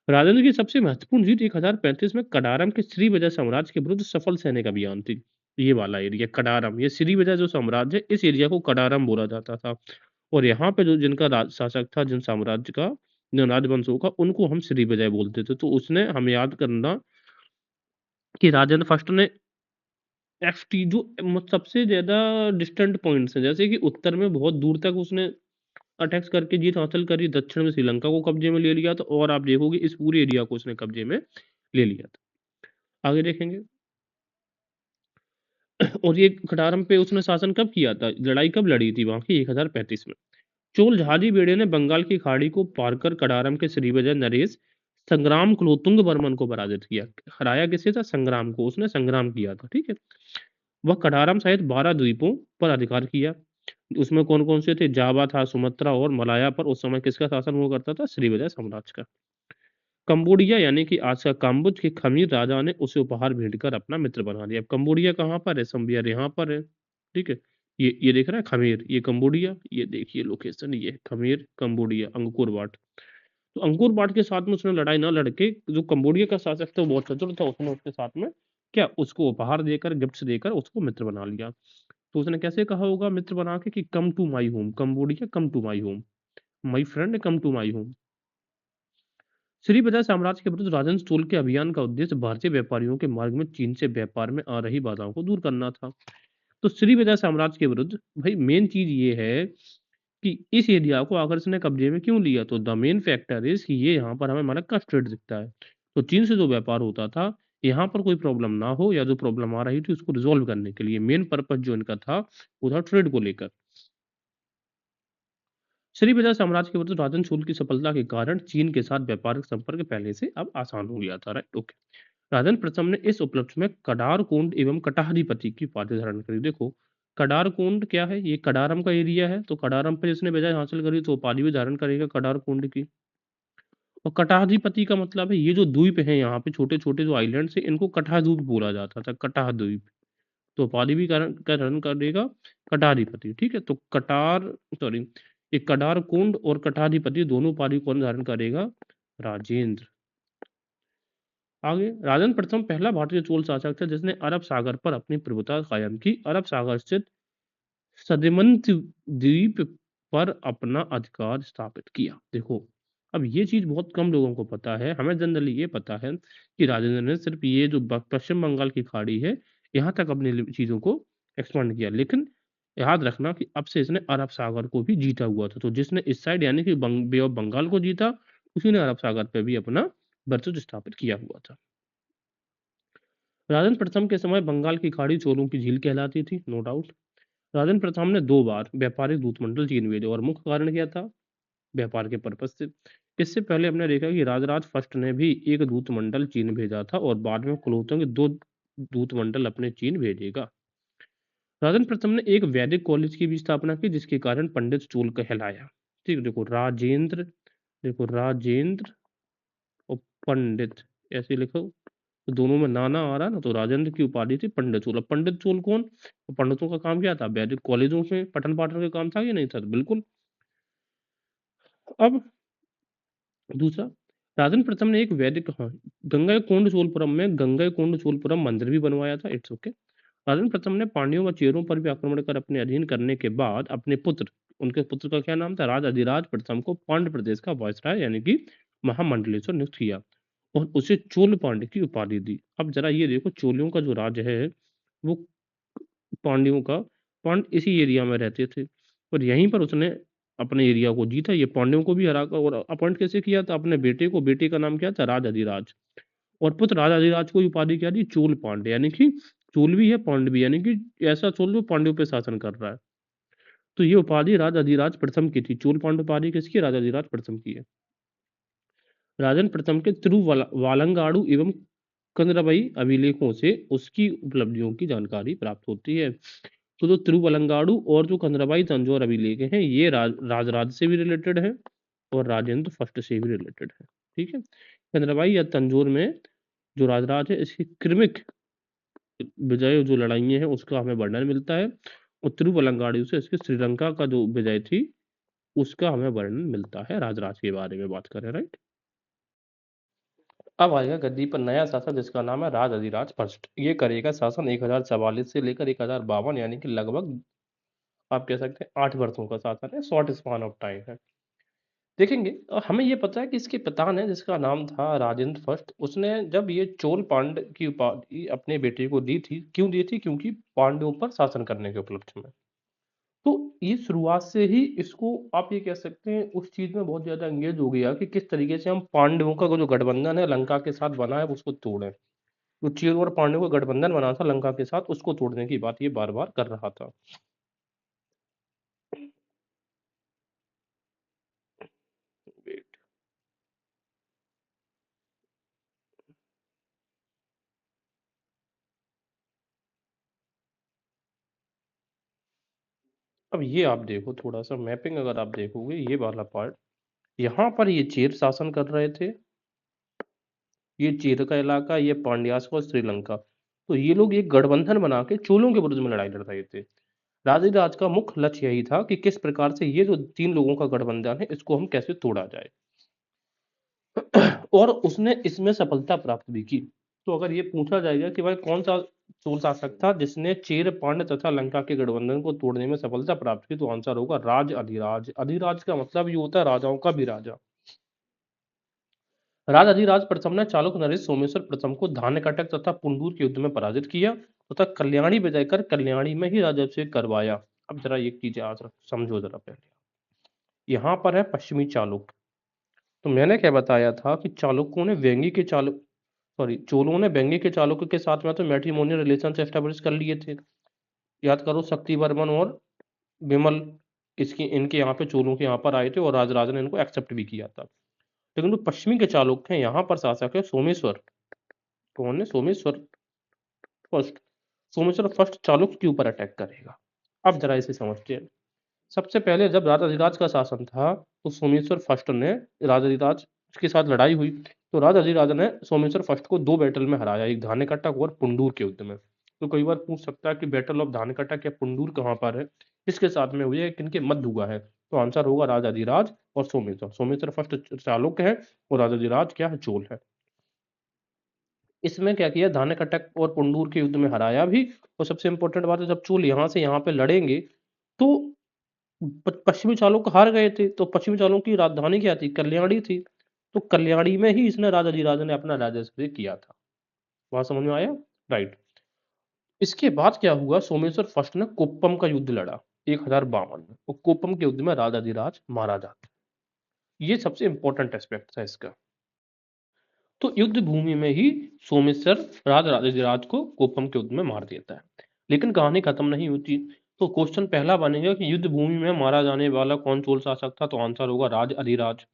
राजेंद्र की सबसे महत्वपूर्ण जीत 1035 में कडारम के श्रीविजय साम्राज्य के विरुद्ध सफल सैनिक अभियान थी। ये वाला एरिया कडारम, ये श्रीविजय जो साम्राज्य है, इस एरिया को कडारम बोला जाता था। और यहाँ पे जो जिनका शासक था, जिन साम्राज्य का, जिन राजवंशों का, उनको हम श्रीविजय बोलते थे। तो उसने हमें याद करना कि राजेंद्र फर्स्ट ने एफटी जो सबसे ज्यादा डिस्टेंट पॉइंट्स हैं, जैसे कि उत्तर में बहुत दूर तक उसने अटैक्स करके जीत हासिल करी, दक्षिण में श्रीलंका को कब्जे में ले लिया था, और आप देखोगे इस पूरे एरिया को उसने कब्जे में ले लिया था। आगे देखेंगे। और ये कटारम पे उसने शासन कब किया था? लड़ाई कब लड़ी थी वहां की? 1035 में। चोल जहाजी बेड़े ने बंगाल की खाड़ी को पार कर कटारम के श्रीविजय नरेश संग्राम कुलोतुंग बर्मन को पराजित किया। हराया किसे था? संग्राम को। उसने संग्राम किया था, ठीक है। वह कटारम सहित 12 द्वीपों पर अधिकार किया। उसमें कौन कौन से थे? जावा था, सुमात्रा और मलाया पर उस समय किसका शासन हुआ करता था? श्रीविजय साम्राज्य का। कंबोडिया यानी कि आज का काम्बोज के खमीर राजा ने उसे उपहार भेंट कर अपना मित्र बना लिया। अब कंबोडिया कहाँ पर है? समवियर यहाँ पर है, ठीक है। ये देख रहा है खमीर, ये कंबोडिया, ये देखिए लोकेशन, ये खमीर कंबोडिया, अंगकोर वाट। तो अंगकोर वाट के साथ में उसने लड़ाई ना लड़के, जो कंबोडिया का शासक था वो बहुत चतुर था, उसने उसके साथ में क्या, उसको उपहार देकर, गिफ्ट्स देकर उसको मित्र बना लिया। तो उसने कैसे कहा होगा मित्र बना के कि come to my home Cambodia, come to my home, my friend come to my home. Srivijaya साम्राज्य के विरुद्ध राजन चोल के अभियान का उद्देश्य भारतीय व्यापारियों के मार्ग में चीन से व्यापार में आ रही बाधाओं को दूर करना था। तो श्रीविजय साम्राज्य के विरुद्ध भाई मेन चीज ये है कि इस एरिया को आकर इसने कब्जे में क्यों लिया? तो द मेन फैक्टर इज कि ये यहाँ पर हमें मलक्का का स्ट्रेट दिखता है। तो चीन से जो व्यापार होता था, यहाँ पर कोई प्रॉब्लम ना हो, या जो प्रॉब्लम आ रही थी उसको रिजोल्व करने के लिए मेन पर्पज जो इनका था वो था ट्रेड को लेकर। श्रीविजय साम्राज्य के विरुद्ध राजन चोल की सफलता के कारण चीन के साथ व्यापारिक संपर्क पहले से अब आसान हो गया था, राइट, ओके। राजन प्रथम ने इस उपलक्ष्य में कडारकोंड एवं कटाहरीपति की उपाधि धारण करी। देखो, कडारकोंड क्या है? ये कडारम का एरिया है, तो कडारम पर इसने विजय हासिल करी तो उपाधि भी धारण करेगा कडारकोंड की। और कटाहरीपति का मतलब है ये जो द्वीप है, यहाँ पे छोटे छोटे जो आइलैंड्स है, इनको कटाह द्वीप बोला जाता था, कटाह द्वीप। तो उपाधि भी धारण करेगा कटाधिपति, ठीक है। तो कटार, सॉरी, ये कटार कुंड और कटाधिपति दोनों उपाधि कौन धारण करेगा? राजेंद्र। आगे, राजन प्रथम पहला भारतीय चोल शासक था जिसने अरब सागर पर अपनी प्रभुता कायम की। अरब सागर स्थित सदिमंत द्वीप पर अपना अधिकार स्थापित किया। देखो, अब ये चीज़ बहुत कम लोगों को पता है, हमें जनरली ये पता है कि राजेंद्र ने सिर्फ़ ये जो पश्चिम बंगाल की खाड़ी है, यहाँ तक अपनी चीज़ों को एक्सपांड किया। लेकिन याद रखना कि अब से इसने अरब सागर को भी जीता हुआ था। तो जिसने इस साइड यानी कि बे ऑफ बंगाल को जीता, उसी ने अरब सागर पे भी अपना वर्चस्व स्थापित किया हुआ था। राजेंद्र प्रथम के समय बंगाल की खाड़ी चोलों की झील कहलाती थी, नो डाउट। राजेंद्र प्रथम ने 2 बार व्यापारिक दूतमंडल चीन भेजे और मुख्य कारण क्या था? व्यापार के पर्पज़ से। इससे पहले हमने देखा कि राजराज फर्स्ट ने भी एक दूतमंडल चीन भेजा था और बाद में कुलोत्तुंग 2 दूतमंडल अपने चीन भेजेगा। राजेंद्र प्रथम ने एक वैदिक कॉलेज की भी स्थापना की जिसके कारण पंडित चोल कहलाया। ठीक है, देखो राजेंद्र और पंडित ऐसे लिखो। तो दोनों में नाना आ रहा है ना, तो राजेंद्र की उपाधि थी पंडित चोल। अब पंडित चोल कौन? तो पंडितों का काम क्या था? वैदिक कॉलेजों में पठन पाठन का काम था या नहीं था? बिल्कुल। अब दूसरा, राजेंद्र प्रथम ने एक वैदिक गंगईकोंड चोलपुरम मंदिर भी बनवाया था। It's okay. राजेंद्र प्रथम ने पांड्यों व चेरों पर भी आक्रमण कर अपने अधीन करने के बाद अपने पुत्र, उनके पुत्र का क्या नाम था? राज अधिराज प्रथम को पांड्य प्रदेश का वायसराय यानी कि महामंडलेश्वर नियुक्त किया और उसे चोल पांड्य की उपाधि दी। अब जरा ये देखो, चोलियों का जो राज्य है वो पांड्यों का, पांड्य इसी एरिया में रहते थे और यहीं पर उसने अपने एरिया को जीता। ये पांड्यों को भी हरा कर और अपॉइंट कैसे किया था? अपने बेटे को। बेटे का नाम क्या था? राज अधिराज। और पुत्र राज अधिराज को उपाधि क्या दी? चोल पांड्य, यानी कि चोल भी है पांड्य भी, यानी कि ऐसा चोल जो पांड्यों पे शासन कर रहा है। तो ये उपाधि राज अधिराज प्रथम की थी। चोल पांड्य उपाधि किसकी? राज अधिराज प्रथम की है। राजन प्रथम के वालंगाड़ू एवं कंदरबई अभिलेखों से उसकी उपलब्धियों की जानकारी प्राप्त होती है। तो जो तिरुवलंगाड़ू और जो कंदरबाई तंजौर अभिलेख हैं, ये राजराज से भी रिलेटेड है और राजेंद्र फर्स्ट से भी रिलेटेड है। ठीक है, कंदरबाई या तंजौर में जो राजराज है, इसकी क्रमिक विजय जो लड़ाइयाँ हैं उसका हमें वर्णन मिलता है और तिरुवलंगाड़ू से इसकी श्रीलंका का जो विजय थी उसका हमें वर्णन मिलता है। राजराज के बारे में बात करें, राइट। अब आएगा गद्दी पर नया शासक जिसका नाम है राज अधिराज फर्स्ट। ये करेगा शासन 1044 से लेकर 1052, यानी कि लगभग आप कह सकते हैं 8 वर्षों का शासन है, शॉर्ट स्पान ऑफ टाइम है। देखेंगे हमें ये पता है कि इसके पिता ने, जिसका नाम था राजेंद्र फर्स्ट, उसने जब ये चोल पांड्य की उपाधि अपने बेटे को दी थी, क्यों दी थी? क्योंकि पांड्यों पर शासन करने के उपलक्ष्य में। तो ये शुरुआत से ही इसको आप ये कह सकते हैं उस चीज में बहुत ज्यादा एंगेज हो गया कि किस तरीके से हम पांडवों का जो गठबंधन है लंका के साथ बना है उसको तोड़ें। जो चीर और पांडवों का गठबंधन बना था लंका के साथ, उसको तोड़ने की बात ये बार बार कर रहा था। वेट, अब ये आप देखो, थोड़ा सा मैपिंग अगर आप देखोगे, ये वाला पार्ट, यहाँ पर ये चेर शासन कर रहे थे, ये चेर का इलाका, ये पांड्यास और श्रीलंका। तो ये लोग एक गठबंधन बना के चोलों के विरुद्ध में लड़ाई लड़ रहे थे। राज का मुख्य लक्ष्य यही था कि किस प्रकार से ये जो 3 लोगों का गठबंधन है इसको हम कैसे तोड़ा जाए। और उसने इसमें सफलता प्राप्त भी की। तो अगर ये पूछा जाएगा कि भाई कौन सा चोल शासक था जिसने चेर पांड्य तथा लंका के गठबंधन को तोड़ने में सफलता प्राप्त की, तो आंसर होगा राज अधिराज। अधिराज का मतलब ये होता है राजाओं का भी राजा। राज अधिराज प्रथम ने चालुक्य नरेश सोमेश्वर प्रथम को धान्यकटक तथा पुंडूर के युद्ध में पराजित किया तथा कल्याणी विजय कर कल्याणी में ही राज्याभिषेक करवाया। अब जरा ये चीजें आज समझो जरा पहले। यहाँ पर है पश्चिमी चालुक्य। तो मैंने क्या बताया था कि चालुक्यों ने वेंगी के चालुक्य, सॉरी, चोलों ने वेंगी के चालुक्य के साथ में तो मैट्रिमोनियल रिलेशन एस्टेब्लिश कर लिए थे। याद करो, शक्ति वर्मन और विमल इसके इनके यहाँ पे चोलों के यहाँ पर आए थे और राजराज ने इनको एक्सेप्ट भी किया था। लेकिन जो पश्चिमी के चालुक्य हैं, यहाँ पर शासक है सोमेश्वर। कौन है? सोमेश्वर फर्स्ट। सोमेश्वर फर्स्ट चालुक्य के ऊपर अटैक करेगा। अब जरा इसे समझते हैं। सबसे पहले जब राजाधिराज का शासन था तो सोमेश्वर फर्स्ट ने, राजाधिराज के साथ लड़ाई हुई तो राजाधिराज ने सोमेश्वर फर्स्ट को 2 बैटल में हराया, एक धानेकटक और पुंडूर के युद्ध में। तो कई बार पूछ सकता है कि बैटल ऑफ धानेकटक या पुंडूर कहाँ पर है, किसके साथ में हुई है, किनके मध्य हुआ है? तो आंसर होगा राजाधिराज और सोमेश्वर। सोमेश्वर फर्स्ट चालुक्य है और राजाधिराज क्या है? चोल है। इसमें क्या किया, धानेकटक और पुंडूर के युद्ध में हराया भी। और सबसे इंपॉर्टेंट बात है, जब चोल यहाँ से यहाँ पे लड़ेंगे तो पश्चिमी चालुक्य हार गए थे, तो पश्चिमी चालुक्य की राजधानी क्या थी? कल्याणी थी। तो कल्याणी में ही इसने राजाधिराज ने अपना राज्याभिषेक किया था। वहां समझ में आया? राइट। इसके बाद क्या हुआ? सोमेश्वर फर्स्ट ने कुप्पम का युद्ध लड़ा 1052 में, और कुप्पम के युद्ध में राजाधिराज मारा जाता है। ये सबसे इंपॉर्टेंट एस्पेक्ट था इसका। तो युद्ध भूमि में ही सोमेश्वर राजाधिराज को कुप्पम के युद्ध में मार देता है। लेकिन कहानी खत्म नहीं होती। तो क्वेश्चन पहला बनेगा कि युद्ध भूमि में मारा जाने वाला कौन चोल शासक था? तो आंसर होगा राज अधिराज।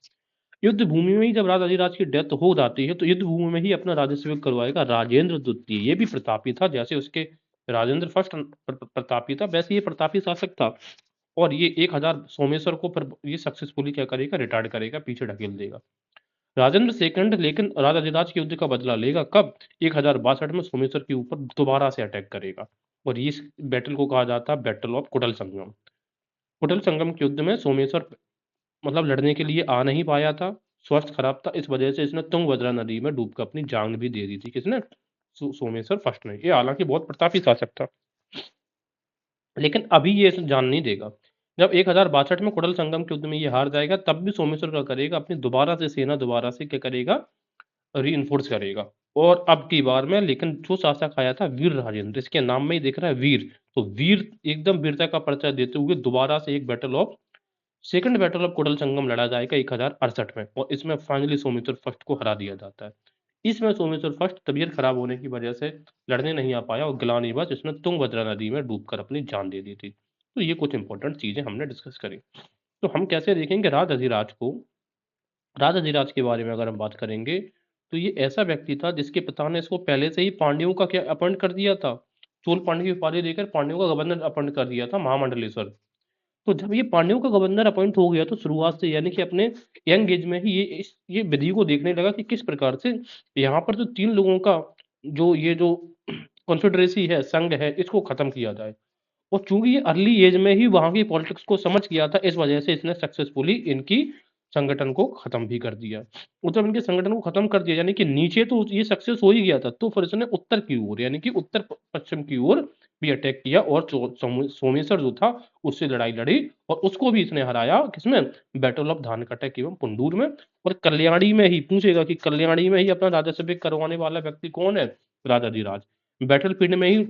युद्ध भूमि में ही जब राज अधिराज की डेथ हो जाती है, तो युद्ध भूमि में ही अपना राज्याभिषेक करवाएगा राजेंद्र द्वितीय। ये भी प्रतापी था, जैसे उसके राजेंद्र फर्स्ट प्रतापी था, वैसे ये प्रतापी शासक था। और ये 1000 सोमेश्वर को फिर ये सक्सेसफुली क्या करेगा? रिटायर्ड करेगा, पीछे ढकेल देगा। राजेंद्र सेकंड लेकिन राजाधिराज के युद्ध का बदला लेगा कब? 1062 में सोमेश्वर के ऊपर दोबारा से अटैक करेगा। और इस बैटल को कहा जाता है बैटल ऑफ कुटल संगम। कुटल संगम के युद्ध में सोमेश्वर मतलब लड़ने के लिए आ नहीं पाया था, स्वास्थ्य खराब था, इस वजह से इसने तुंगभद्रा नदी में डूबकर अपनी जान भी दे दी थी। किसने? सोमेश्वर फर्स्ट ने। ये हालांकि बहुत प्रतापी शासक था, लेकिन अभी ये इसे जान नहीं देगा। जब 1062 में कुड़ल संगम के युद्ध में ये हार जाएगा, तब भी सोमेश्वर क्या करेगा? अपनी दोबारा से सेना दोबारा से क्या करेगा? रीइंफोर्स करेगा। और अब की बार में लेकिन जो शासक आया था वीर राजेंद्र, इसके नाम में ही दिख रहा है वीर। तो वीर एकदम वीरता का परिचय देते हुए दोबारा से एक battle of second battle of Kudal Sangam लड़ा जाएगा 1068 में, और इसमें फाइनली सोमेश्वर फर्स्ट को हरा दिया जाता है। इसमें सोमेश्वर फर्स्ट तबीयत खराब होने की वजह से लड़ने नहीं आ पाया, और ग्लानिवश इसने तुंगभद्रा नदी में डूबकर अपनी जान दे दी थी। तो ये कुछ इंपॉर्टेंट चीजें हमने डिस्कस करी। तो हम कैसे देखेंगे राज अधिराज को? राज अधिराज के बारे में अगर हम बात करेंगे, तो ये ऐसा व्यक्ति था जिसके पिता ने इसको पहले से ही पांड्यों का क्या अपॉइंट कर दिया था? चोल पांड्य की उपाधि देकर पांड्यों का गवर्नर अपॉइंट कर दिया था, महामंडलेश्वर। तो जब ये पांड्यों का गवर्नर अपॉइंट हो गया, तो शुरुआत से यानी कि अपने यंग एज में ही ये विधि को देखने लगा कि किस प्रकार से यहाँ पर जो 3 लोगों का जो कॉन्फेडरेसी है, संघ है, इसको खत्म किया जाए। और चूंकि ये अर्ली एज में ही वहां की पॉलिटिक्स को समझ गया था, इस वजह से इसने सक्सेसफुली इनकी संगठन को खत्म भी कर दिया। और जब इनके संगठन को खत्म कर दिया, यानी कि नीचे तो ये सक्सेस हो ही गया था, तो फिर इसने उत्तर की ओर यानी कि उत्तर पश्चिम की ओर भी अटैक किया, और सोमेश्वर जो था उससे लड़ाई लड़ी, और उसको भी इसने हराया। किसमें? बैटल ऑफ धानकटक एवं पुंडूर में। और कल्याणी में ही पूछेगा कि कल्याणी में ही अपना राज्याभिषेक करवाने वाला व्यक्ति कौन है? राजाधिराज। बैटल फील्ड में ही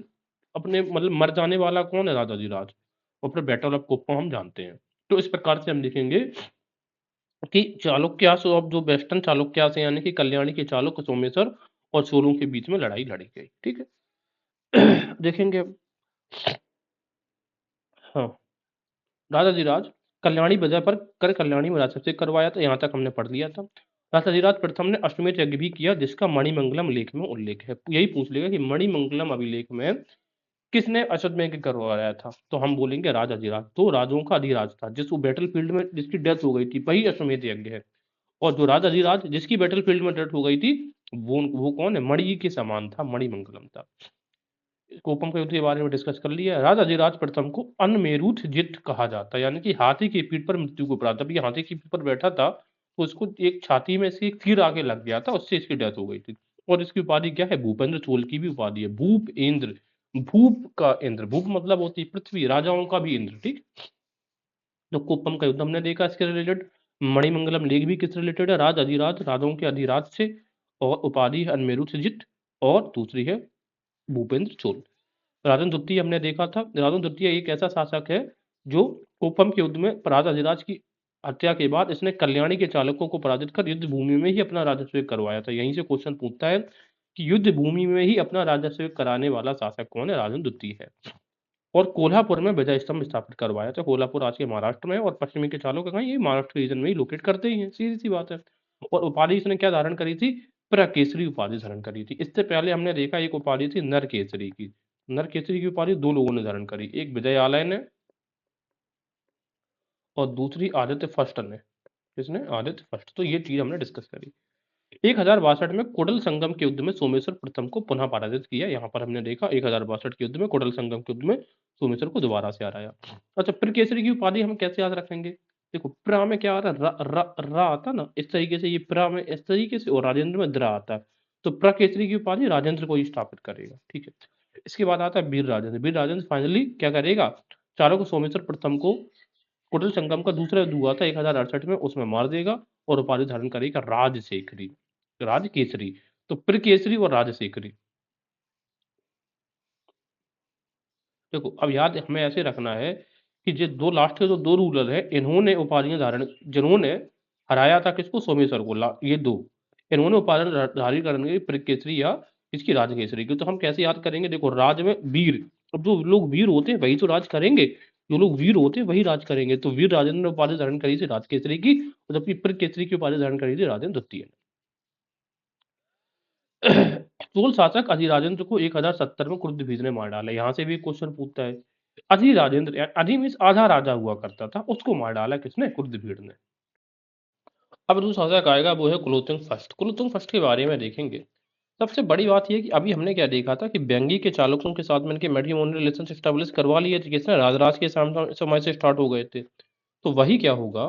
अपने मतलब मर जाने वाला कौन है? राजाधिराज। और फिर बैटल ऑफ कुप्पम हम जानते हैं। तो इस प्रकार से हम देखेंगे कि चालुक्यास और जो वेस्टर्न चालुक्यास है, यानी कि कल्याणी के चालुक्य सोमेश्वर और चोलों के बीच में लड़ाई लड़ी गई। ठीक है। देखेंगे अब। हाँ, राजाधिराज कल्याणी विजय पर कर कल्याणी में राज्याभिषेक करवाया था, यहाँ तक हमने पढ़ लिया था। राजाधिराज प्रथम ने अश्वमेध यज्ञ भी किया, जिसका मणिमंगलम लेख में उल्लेख है। यही पूछ लेगा कि मणिमंगलम अभिलेख में किसने अश्वत्थामा करवाया था? तो हम बोलेंगे राजा अधिराज। तो राजाओं का अधिराज था, जिस वो बैटल फील्ड में जिसकी डेथ हो गई थी, वही अश्वमेध यज्ञ है। और जो राजा अधिराज जिसकी बैटल फील्ड में डेथ हो गई थी, वो कौन है? मणि के समान था, मणिमंगलम था। कोपम के युद्ध के बारे में डिस्कस कर लिया। राजा अधिराज प्रथम को अनमेरुथ जित कहा जाता है, यानी कि हाथी की पीठ पर मृत्यु को प्राप्त। जब ये हाथी की पीठ पर बैठा था, तो उसको एक छाती में से एक तीर आगे लग गया था, उससे इसकी डेथ हो गई थी। और इसकी उपाधि क्या है? भूपेंद्र चोल की भी उपाधि है, भूप इंद्र। भूप का इंद्र, भूप मतलब होती है पृथ्वी, राजाओं का भी इंद्र। ठीक। तो कोपम का युद्ध हमने देखा इसके रिलेटेड। मणिमंगलम लेख भी किस रिलेटेड है? राज अधिराज, राजाओं के अधिराज से। और उपाधि है अनमेरुथ जित। और दूसरी है भूपेंद्र चोल। राजन द्वितीय हमने देखा था। राजन द्वितीय एक ऐसा शासक है जो कोपम के युद्ध में राजा अधिराज की हत्या के बाद इसने कल्याणी के चालकों को पराजित कर युद्ध भूमि में ही अपना राज्याभिषेक करवाया था। यहीं से क्वेश्चन पूछता है कि युद्ध भूमि में ही अपना राज्याभिषेक कराने वाला शासक कौन है? राजन द्वितीय है। और कोल्हापुर में विजय स्तंभ स्थापित करवाया था। कोल्हापुर आज के महाराष्ट्र में है, और पश्चिमी के चालुक्य कहाँ? ये महाराष्ट्र रीजन में ही लोकेट करते ही हैं, सीधी सी बात है। और उपाधि इसने क्या धारण करी थी? प्रकेसरी उपाधि धारण करी थी। इससे पहले हमने देखा एक उपाधि थी नरकेसरी की। नरकेसरी की उपाधि 2 लोगों ने धारण करी, एक विजय आलय ने और दूसरी आदित्य फर्स्ट ने। किसने? आदित्य फर्स्ट। तो ये चीज हमने डिस्कस करी। 1062 में कुडल संगम के युद्ध में सोमेश्वर प्रथम को पुनः पराजित किया। यहाँ पर हमने देखा 1062 के युद्ध में, कुडल संगम के युद्ध में सोमेश्वर को दोबारा से हराया। अच्छा, प्रकेसरी की उपाधि हम कैसे याद रखेंगे? देखो, प्रा में क्या आ रहा है? रा आता ना, इस तरीके से ये प्रा में इस तरीके से, और राजेंद्र में द्रा आता है। तो प्रकेसरी की उपाधि राजेंद्र को ही स्थापित करेगा। ठीक है। इसके बाद आता है वीर राजेंद्र। वीर राजेंद्र फाइनली क्या करेगा? चाणक्य सोमेश्वर प्रथम को कुटिल संगम का दूसरा युद्ध हुआ था 1068 में, उसमें मार देगा और उपाधि धारण करेगा राजशेखरी, राजकेसरी। तो प्रकेसरी और राजशेखरी। देखो अब याद हमें ऐसे रखना है कि जो दो लास्ट के जो दो रूलर है, इन्होंने उपाधियां धारण, जिन्होंने हराया था किसको, सोमेश्वर को, ये दो, इन्होंने उपाधि धारण करने की प्रकेसरी या इसकी राजकेसरी की। तो हम कैसे याद करेंगे, देखो राज में वीर, अब जो लोग वीर होते हैं वही तो राज करेंगे, जो लोग वीर होते हैं वही राज करेंगे। तो वीर राजेंद्र ने उपाधि धारण करी थी राजकेसरी की, और जबकि प्रकेसरी की उपाधि धारण करी थी राजेंद्र द्वितीय ने। चोल शासक अधिराजेंद्र को 1070 में क्रुद्धवीर ने मार डाला। यहाँ से भी क्वेश्चन पूछता है, अधिराजेंद्र, अधि मीन्स आधा राजा हुआ करता था, उसको मार डाला किसने, क्रुद्धवीर ने। अब जो शासक आएगा वो है कुलोत्तुंग फर्स्ट। कुलोत्तुंग फर्स्ट के बारे में देखेंगे। सबसे बड़ी बात ये है कि अभी हमने क्या देखा था कि बेंगी के चालुक्यों के साथ में इनके मैट्रिमोनियल रिलेशन एस्टेब्लिश करवा लिए थे, किसने, राजराज के समय से स्टार्ट हो गए थे। तो वही क्या होगा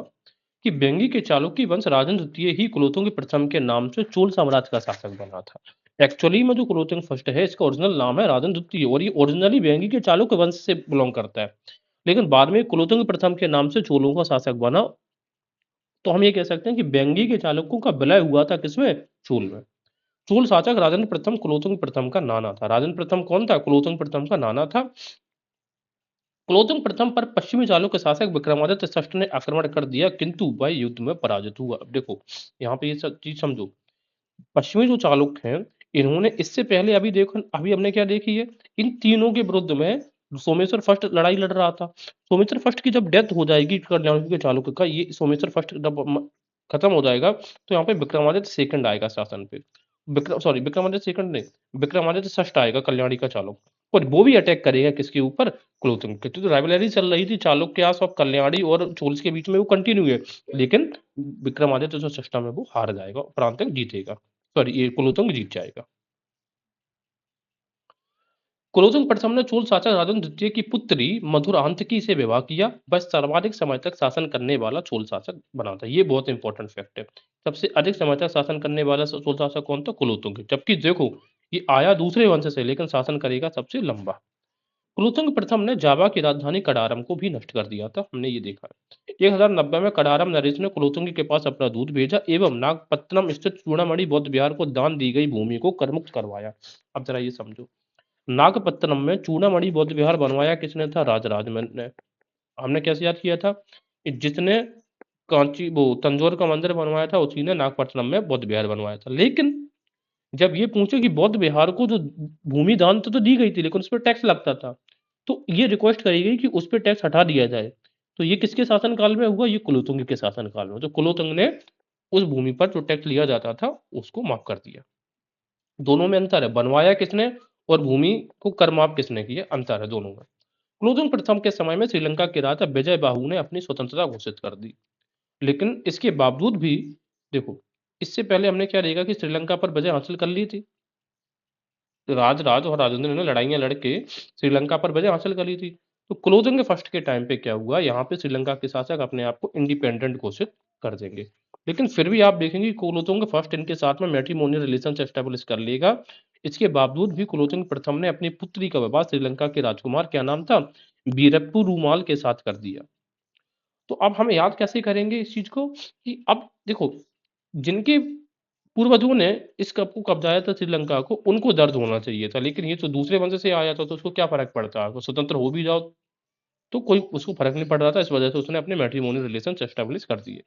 कि बेंगी के चालुक्य वंश राजेंद्र द्वितीय ही कुलोत्तुंग प्रथम के नाम से चोल साम्राज्य का शासक बना था। एक्चुअली में जो कुलोत्तुंग फर्स्ट है, इसका ओरिजिनल नाम है राजेंद्र द्वितीय, और ये ओरिजिनली बेंगी के चालुक्य वंश से बिलोंग करता है, लेकिन बाद में कुलोत्तुंग प्रथम के नाम से चोलों का शासक बना। तो हम ये कह सकते हैं कि बेंगी के चालुक्यों का विलय हुआ था किसमें, चोल में। चोल शासक राजेंद्र प्रथम कुलोत्तुंग प्रथम का नाना था। राजेंद्र प्रथम कौन था, कुलोत्तुंग प्रथम का नाना था। कुलोत्तुंग प्रथम पर पश्चिमी चालुक्य शासक विक्रमादित्य षष्ठ ने आक्रमण कर दिया, किंतु वह युद्ध में पराजित हुआ। अब देखो यहाँ पे ये सब चीज समझो, पश्चिमी जो चालुक्य हैं, इन्होंने इससे पहले, अभी देखो अभी हमने क्या देखी है, इन तीनों के विरुद्ध में सोमेश्वर फर्स्ट लड़ाई लड़ रहा था। सोमेश्वर फर्स्ट की जब डेथ हो जाएगी कल्याण के चालुक्य का, ये सोमेश्वर फर्स्ट जब खत्म हो जाएगा, तो यहाँ पे विक्रमादित्य सेकंड आएगा शासन पे। विक्रमादित्य सेकंड नहीं, विक्रमादित्य षष्ठ आएगा कल्याणी का चालुक्य, और वो भी अटैक करेगा किसके ऊपर, कुलोत्तुंग के। तो राइवलरी चल रही थी चालुक्यास और कल्याणी और चोल्स के बीच में, वो कंटिन्यू है, लेकिन विक्रमादित्य जो सिस्टम है वो हार जाएगा, प्रांत जीतेगा, सॉरी ये कुलोत्तुंग जीत जाएगा। कुलोत्तुंग प्रथम ने चोल शासक राजेंद्र द्वितीय की पुत्री मधुरांतकी से विवाह किया। बस सर्वाधिक समय तक शासन करने वाला चोल शासक बना था। ये बहुत इंपॉर्टेंट फैक्ट है। सबसे अधिक समय तक शासन करने वाला चोल शासक कौन था, कुलोत्तुंग। जबकि देखो ये आया दूसरे वंश से, लेकिन शासन करेगा सबसे लंबा। कुलोत्तुंग प्रथम ने जावा की राजधानी कडारम को भी नष्ट कर दिया था, हमने ये देखा है। 1090 में कडारम नरेश ने कुलोत्तुंग के पास अपना दूत भेजा एवं नागपत्तनम स्थित चूड़ामणि बौद्ध विहार को दान दी गई भूमि को करमुक्त करवाया। अब जरा ये समझो, नागपत्तनम में चूड़ामणि बौद्ध विहार बनवाया किसने था, राजराज ने। हमने कैसे याद किया था कि जिसने कांची वो तंजौर का मंदिर बनवाया था, उसी ने नागपट्टनम में बौद्ध विहार बनवाया था। लेकिन जब ये पूछे कि बौद्ध विहार को जो भूमि दान तो दी गई थी, लेकिन उस पर टैक्स लगता था, तो ये रिक्वेस्ट करी गई कि उस पर टैक्स हटा दिया जाए। तो ये किसके शासन काल में हुआ, ये कुलोत्तुंग के शासन काल में। तो कुलोत्तुंग ने उस भूमि पर जो टैक्स लिया जाता था उसको माफ कर दिया। दोनों में अंतर है, बनवाया किसने और भूमि को कर माफ किसने किया, अंतर है दोनों में। कुलोत्तुंग प्रथम के समय में श्रीलंका के राजा विजय बाहु ने अपनी स्वतंत्रता घोषित कर दी, लेकिन इसके बावजूद भी देखो, इससे पहले हमने क्या देखा कि श्रीलंका पर विजय हासिल कर ली थी। राजराज और राजेंद्र ने लड़ाइयां लड़के श्रीलंका पर विजय हासिल कर ली थी। तो कुलोत्तुंग फर्स्ट के टाइम पे क्या हुआ, यहाँ पे श्रीलंका के शासक अपने आप को इंडिपेंडेंट घोषित कर देंगे। लेकिन फिर भी आप देखेंगे कुलोत्तुंग फर्स्ट इनके साथ में मैट्रिमोनियल रिलेशन एस्टेब्लिश कर लेगा। इसके बावजूद भी कुलोत्तुंग प्रथम ने अपनी पुत्री का विवाह श्रीलंका के राजकुमार, क्या नाम था, वीरप्पू रूमाल के साथ कर दिया। तो अब हम याद कैसे करेंगे इस चीज को कि अब देखो, जिनके पूर्वजों ने इस कप को कब्जाया था श्रीलंका को, उनको दर्द होना चाहिए था, लेकिन ये तो दूसरे वंश से आया था, तो उसको क्या फर्क पड़ता है, वो स्वतंत्र हो भी जाओ तो कोई उसको फर्क नहीं पड़ रहा था। इस वजह से उसने अपने मैट्रिमोनियल रिलेशन एस्टेब्लिश कर दिए।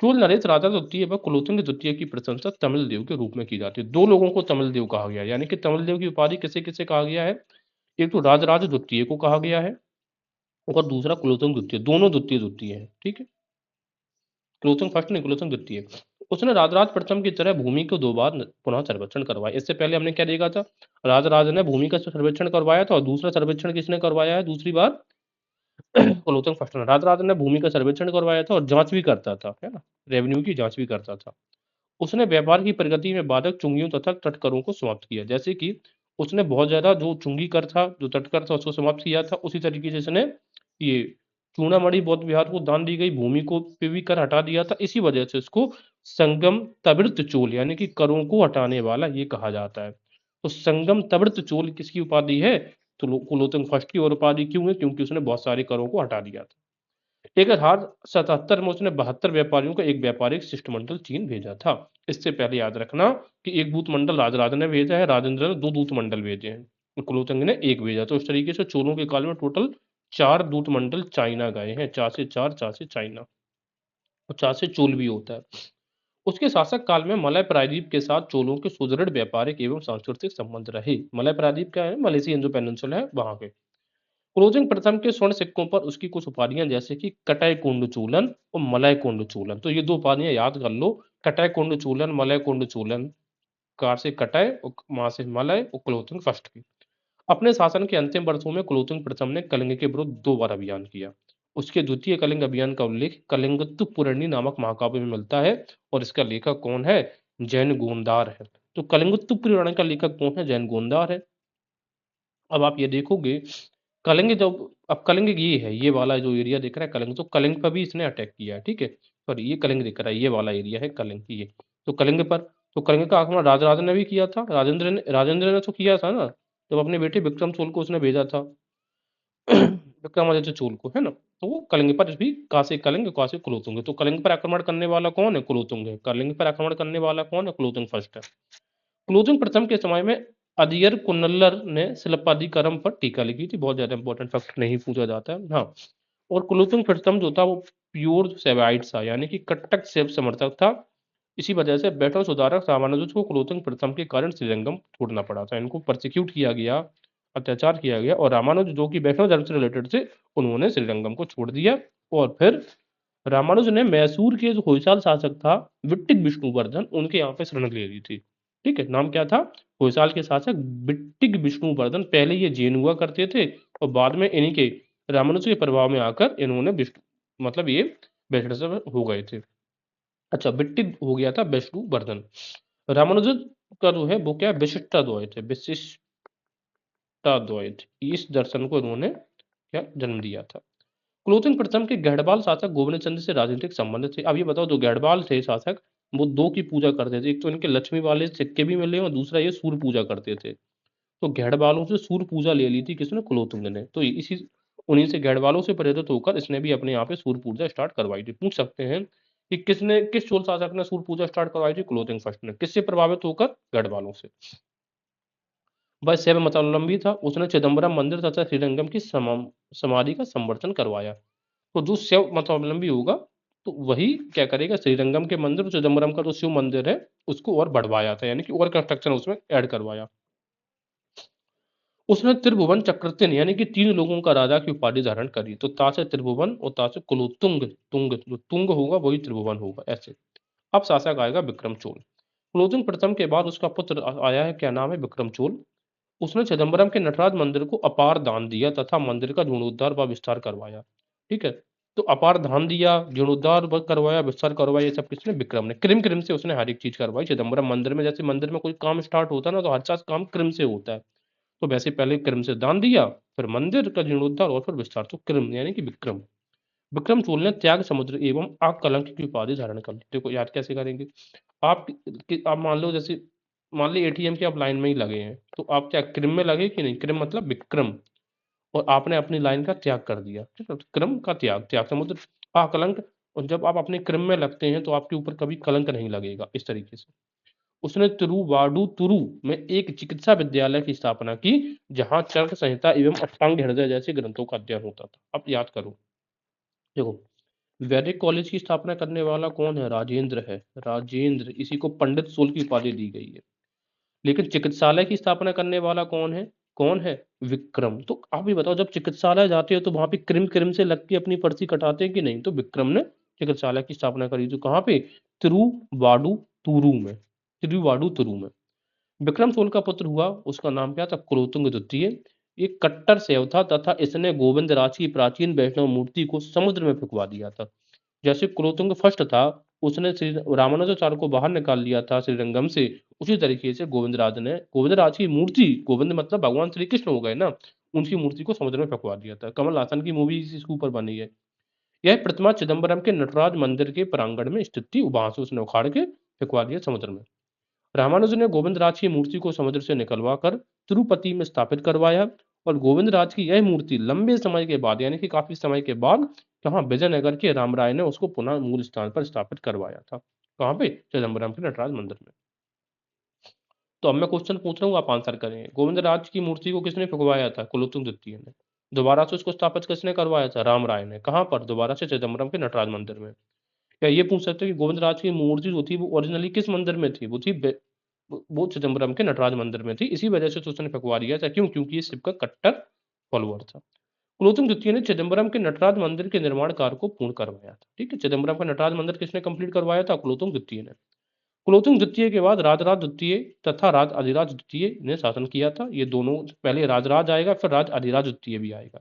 चोल नरेश राजा द्वितीय व कुलोत्तुंग द्वितीय की प्रशंसा तमिल देव के रूप में की जाती है। दो लोगों को तमिल देव कहा गया है, यानी कि तमिल देव की उपाधि किसे किसे कहा गया है, एक तो राजराज द्वितीय को कहा गया है, और दूसरा कुलोत्तुंग द्वितीय, दोनों द्वितीय द्वितीय है, ठीक है। कुलोत्तुंग फर्स्ट नहीं, कुलोत्तुंग द्वितीय। उसने राजराज प्रथम की तरह भूमि को दो बार पुनः सर्वेक्षण करवाया। इससे पहले हमने क्या देखा था, राजराज ने भूमि का सर्वेक्षण करवाया था, और दूसरा सर्वेक्षण किसने करवाया है दूसरी बार, कुलोत्तुंग फर्स्ट ने। राजराज ने भूमि का सर्वेक्षण करवाया था और जांच भी करता था, है ना, रेवेन्यू की जांच भी करता था। उसने व्यापार की प्रगति में बाधक चुंगियों तथा तटकरों को समाप्त किया, जैसे कि उसने बहुत ज्यादा जो चुंगी कर था, जो तटकर था, उसको समाप्त किया था। उसी तरीके से इसने ये चूड़ामणि बौद्ध विहार को दान दी गई भूमि को पे भी कर हटा दिया था। इसी वजह से इसको संगम तविर्त चोल, यानी कि करों को हटाने वाला ये कहा जाता है। तो संगम तविर्त चोल किसकी उपाधि है, तो कुलोत्तुंग फर्स्ट की और उपाधि क्यों है, क्योंकि उसने बहुत सारे करों को हटा दिया था। 1177 में उसने 72 व्यापारियों का एक व्यापारिक शिष्टमंडल चीन भेजा था। इससे पहले याद रखना कि एक दूत मंडल राजराज ने भेजा है, राजेंद्र ने 2 दूत मंडल भेजे हैं, कुलोत्तुंग ने 1 भेजा। तो इस तरीके से चोलों के काल में टोटल 4 दूत मंडल चाइना गए हैं। 4 से 4, 4 से चाइना और 4 से चोल भी होता है। उसके शासक काल में मलय प्रायद्वीप के साथ चोलों के सुदृढ़ व्यापारिक एवं सांस्कृतिक संबंध रहे। मलय प्रायद्वीप क्या है? मलेशियन जो पेनिनसुला है वहां के। क्लोजिंग प्रथम के स्वर्ण सिक्कों पर उसकी कुछ उपाधियां जैसे कि कटय कुंड चूलन और मलय कुंड चूलन, तो ये 2 उपाधियां याद कर लो। कटय कुंड चूलन, मलय कुंड चूलन। कार से कटय और मां से मलय और क्लोथिंग फर्स्ट की। अपने शासन के अंतिम वर्षों में कुलोत्तुंग प्रथम ने कलिंग के विरुद्ध 2 बार अभियान किया। उसके द्वितीय कलिंग अभियान का उल्लेख कलिंगुत्तुपुरणी नामक महाकाव्य में मिलता है और इसका लेखक कौन है? जैन गोंदार है। तो कलिंगुत्तुपुराण का लेखक कौन है? जैन गोंदार है। अब आप ये देखोगे कलिंग जब अब कलिंग ये है, ये वाला जो एरिया दिख रहा है कलिंग, तो कलिंग पर भी इसने अटैक किया है, ठीक है। पर ये कलिंग दिख रहा है, ये वाला एरिया है कलिंग की ये। तो कलिंग पर, तो कलिंग का आक्रमण राजराज ने भी किया था, राजेंद्र ने तो किया था ना, जब अपने बेटे विक्रम चोल को उसने भेजा था विक्रमादित्य चोल को, है ना। तो वो कलिंग पर भी कासे कलिंग कासे कुलोत्तुंग है। तो कलिंग पर आक्रमण करने वाला कौन है? कुलोत्तुंग है। कलिंग पर आक्रमण करने वाला कौन है? कुलोत्तुंग फर्स्ट है। कुलोत्तुंग प्रथम के समय में अदियर कुन्नलर ने शिल्पादिकरम पर टीका लिखी थी। बहुत ज्यादा इंपॉर्टेंट फैक्ट नहीं पूछा जाता है, हाँ। और कुलोत्तुंग प्रथम जो था वो प्योर सेवाइट था, यानी कि कट्टक शैव समर्थक था। इसी वजह से बैठो सुधारक रामानुज को कुलोत्तुंग प्रथम के कारण श्रीरंगम छोड़ना पड़ा था। इनको प्रोसिक्यूट किया गया, अत्याचार किया गया, और रामानुज जो कि वैष्णव धर्म से रिलेटेड थे, उन्होंने श्रीरंगम को छोड़ दिया। और फिर रामानुज ने मैसूर के जो होयसाल शासक था विट्टिक विष्णुवर्धन, उनके यहाँ पे शरण ले ली थी। ठीक है, नाम क्या था? होयसाल के शासक विट्टिक विष्णुवर्धन। पहले ये जैन हुआ करते थे और बाद में इन्हीं के रामानुज के प्रभाव में आकर इन्होंने विष्णु मतलब ये वैष्णव हो गए थे। अच्छा, विट्टिक हो गया था विष्णुवर्धन। रामानुज का जो है वो क्या है? विशिष्टाद्वैत है, विशिष्टाद्वैत, इस दर्शन को इन्होंने क्या जन्म दिया था। कुलोत्तुंग प्रथम के गढ़वाल शासक गोविंद चंद्र से राजनीतिक संबंध थे। अब ये बताओ, जो गढ़वाल थे शासक, वो 2 की पूजा करते थे। एक तो इनके लक्ष्मी वाले सिक्के भी मिले और दूसरा ये सूर्य पूजा करते थे। तो गढ़वालों से सूर्य पूजा ले ली थी किसने? कुलोत्तुंग ने। तो इसी उन्हीं से गढ़वालों से प्रेरित होकर इसने भी अपने यहाँ पे सूर्य पूजा स्टार्ट करवाई थी। पूछ सकते हैं कि किस चोल शासक ने सूर्य पूजा स्टार्ट करवाई थी? कुलोत्तुंग फर्स्ट ने। किससे प्रभावित होकर? गढ़वालों से। वह शैव मतावलंबी था। उसने चिदम्बरम मंदिर तथा श्रीरंगम की समाधि का संवर्धन करवाया। तो जो शैव मतावलंबी होगा तो वही क्या करेगा? श्रीरंगम के मंदिर, चिदम्बरम का जो शिव मंदिर है उसको और बढ़वाया था, यानी कि और कंस्ट्रक्शन उसमें ऐड करवाया। उसने त्रिभुवन चक्रवर्ती यानी कि 3 लोगों का राजा की उपाधि धारण करी। तो ता से त्रिभुवन और ता से कुलोत्तुंग, तुंग जो तुंग होगा वही त्रिभुवन होगा, ऐसे। अब शासक आएगा विक्रमचोल। कुलोत्तुंग प्रथम के बाद उसका पुत्र आया है, क्या नाम है? विक्रमचोल। उसने चिदम्बरम के नटराज मंदिर को अपार दान दिया तथा मंदिर का जीर्णोद्धार व विस्तार करवाया। ठीक है, तो अपार दान दिया, जीर्णोद्धार करवाया, विस्तार करवाया, ये सब किसने? विक्रम ने। क्रिम क्रिम से उसने हर एक चीज करवाई चिदम्बरम मंदिर में। जैसे मंदिर में कोई काम स्टार्ट होता है ना, तो हर साल काम क्रिम से होता है। तो वैसे पहले क्रम से दान दिया, फिर मंदिर का जीर्णोद्धार और फिर विस्तार। तो क्रम यानी कि विक्रम। विक्रम चोल ने त्याग समुद्र एवं आग कलंक की उपाधि धारण कर ली। देखो याद कैसे करेंगे आप? आप मान लो, जैसे मान लो एटीएम के आप लाइन में ही लगे हैं, तो आप क्या क्रम में लगे कि नहीं? क्रम मतलब विक्रम, और आपने अपनी लाइन का त्याग कर दिया। ठीक है, तो क्रम का त्याग, त्याग समुद्र, कलंक। और जब आप अपने क्रम में लगते हैं तो आपके ऊपर कभी कलंक नहीं लगेगा, इस तरीके से। उसने तिरुवाडुतुरु में एक चिकित्सा विद्यालय की स्थापना की, जहां चरक संहिता एवं अष्टांग हृदय जैसे ग्रंथों का अध्ययन होता था। अब याद करो, देखो, वैदिक कॉलेज की स्थापना करने वाला कौन है? राजेंद्र है। राजेंद्र, इसी को पंडित शूल की उपाधि दी गई है। लेकिन चिकित्सालय की स्थापना करने वाला कौन है? कौन है? विक्रम। तो आप ये बताओ, जब चिकित्सालय जाते हो तो वहां पे क्रिम क्रिम से लग के अपनी पर्ची कटाते हैं कि नहीं? तो विक्रम ने चिकित्सालय की स्थापना करी थी। कहाँ पे? तिरुवाडुतुरु में। तिरुवाडुतुरु में विक्रम सोल का पुत्र हुआ, उसका नाम क्या था? कुलोत्तुंग द्वितीय। ये कट्टर शैव था तथा इसने गोविंद राज की प्राचीन वैष्णव मूर्ति को समुद्र में फेंकवा दिया था। जैसे कुलोत्तुंग फर्स्ट था, उसने श्री रामानुजाचार्य को बाहर निकाल लिया था श्रीरंगम से, उसी तरीके से गोविंद राज की मूर्ति, गोविंद मतलब भगवान श्री कृष्ण हो गए ना, उनकी मूर्ति को समुद्र में फेंकवा दिया था। कमल हासन की मूवी इसके ऊपर बनी है। यह प्रतिमा चिदम्बरम के नटराज मंदिर के प्रांगण में स्थित थी, वहां से उसने उखाड़ के फेंकवा दिया समुद्र में। रामानुज ने गोविंद राज की मूर्ति को समुद्र से निकलवा कर तिरुपति में स्थापित करवाया और गोविंदराज की यह मूर्ति लंबे समय के बाद यानी कि काफी समय के बाद कहाँ विजयनगर के रामराय ने उसको पुनः मूल स्थान पर स्थापित करवाया था। कहाँ पे? चिदम्बरम के नटराज मंदिर में। तो अब मैं क्वेश्चन पूछ रहा हूँ, आप आंसर करें। गोविंदराज की मूर्ति को किसने फुकवाया था? कुलोत्तुंग द्वितीय ने। दोबारा से उसको स्थापित किसने करवाया था? रामराय ने। कहाँ पर? दोबारा से चिदम्बरम के नटराज मंदिर में। क्या ये पूछ सकते हैं कि गोविंदराज की मूर्ति जो थी वो ओरिजिनली किस मंदिर में थी? वो चिदम्बरम के नटराज मंदिर में थी। इसी वजह से तो उसने फुकवा दिया था। क्यों? क्योंकि ये शिव का कट्टर फॉलोअर था। कुलोत्तुंग द्वितीय ने चिदम्बरम के नटराज मंदिर के निर्माण कार्य को पूर्ण करवाया था। ठीक है, चिदम्बरम का नटराज मंदिर किसने कंप्लीट करवाया था? कुलोत्तुंग द्वितीय ने। कुलोत्तुंग द्वितीय के बाद राजराज द्वितीय तथा राज अधिराज द्वितीय ने शासन किया था। ये दोनों, पहले राजराज आएगा फिर राज अधिराज द्वितीय भी आएगा।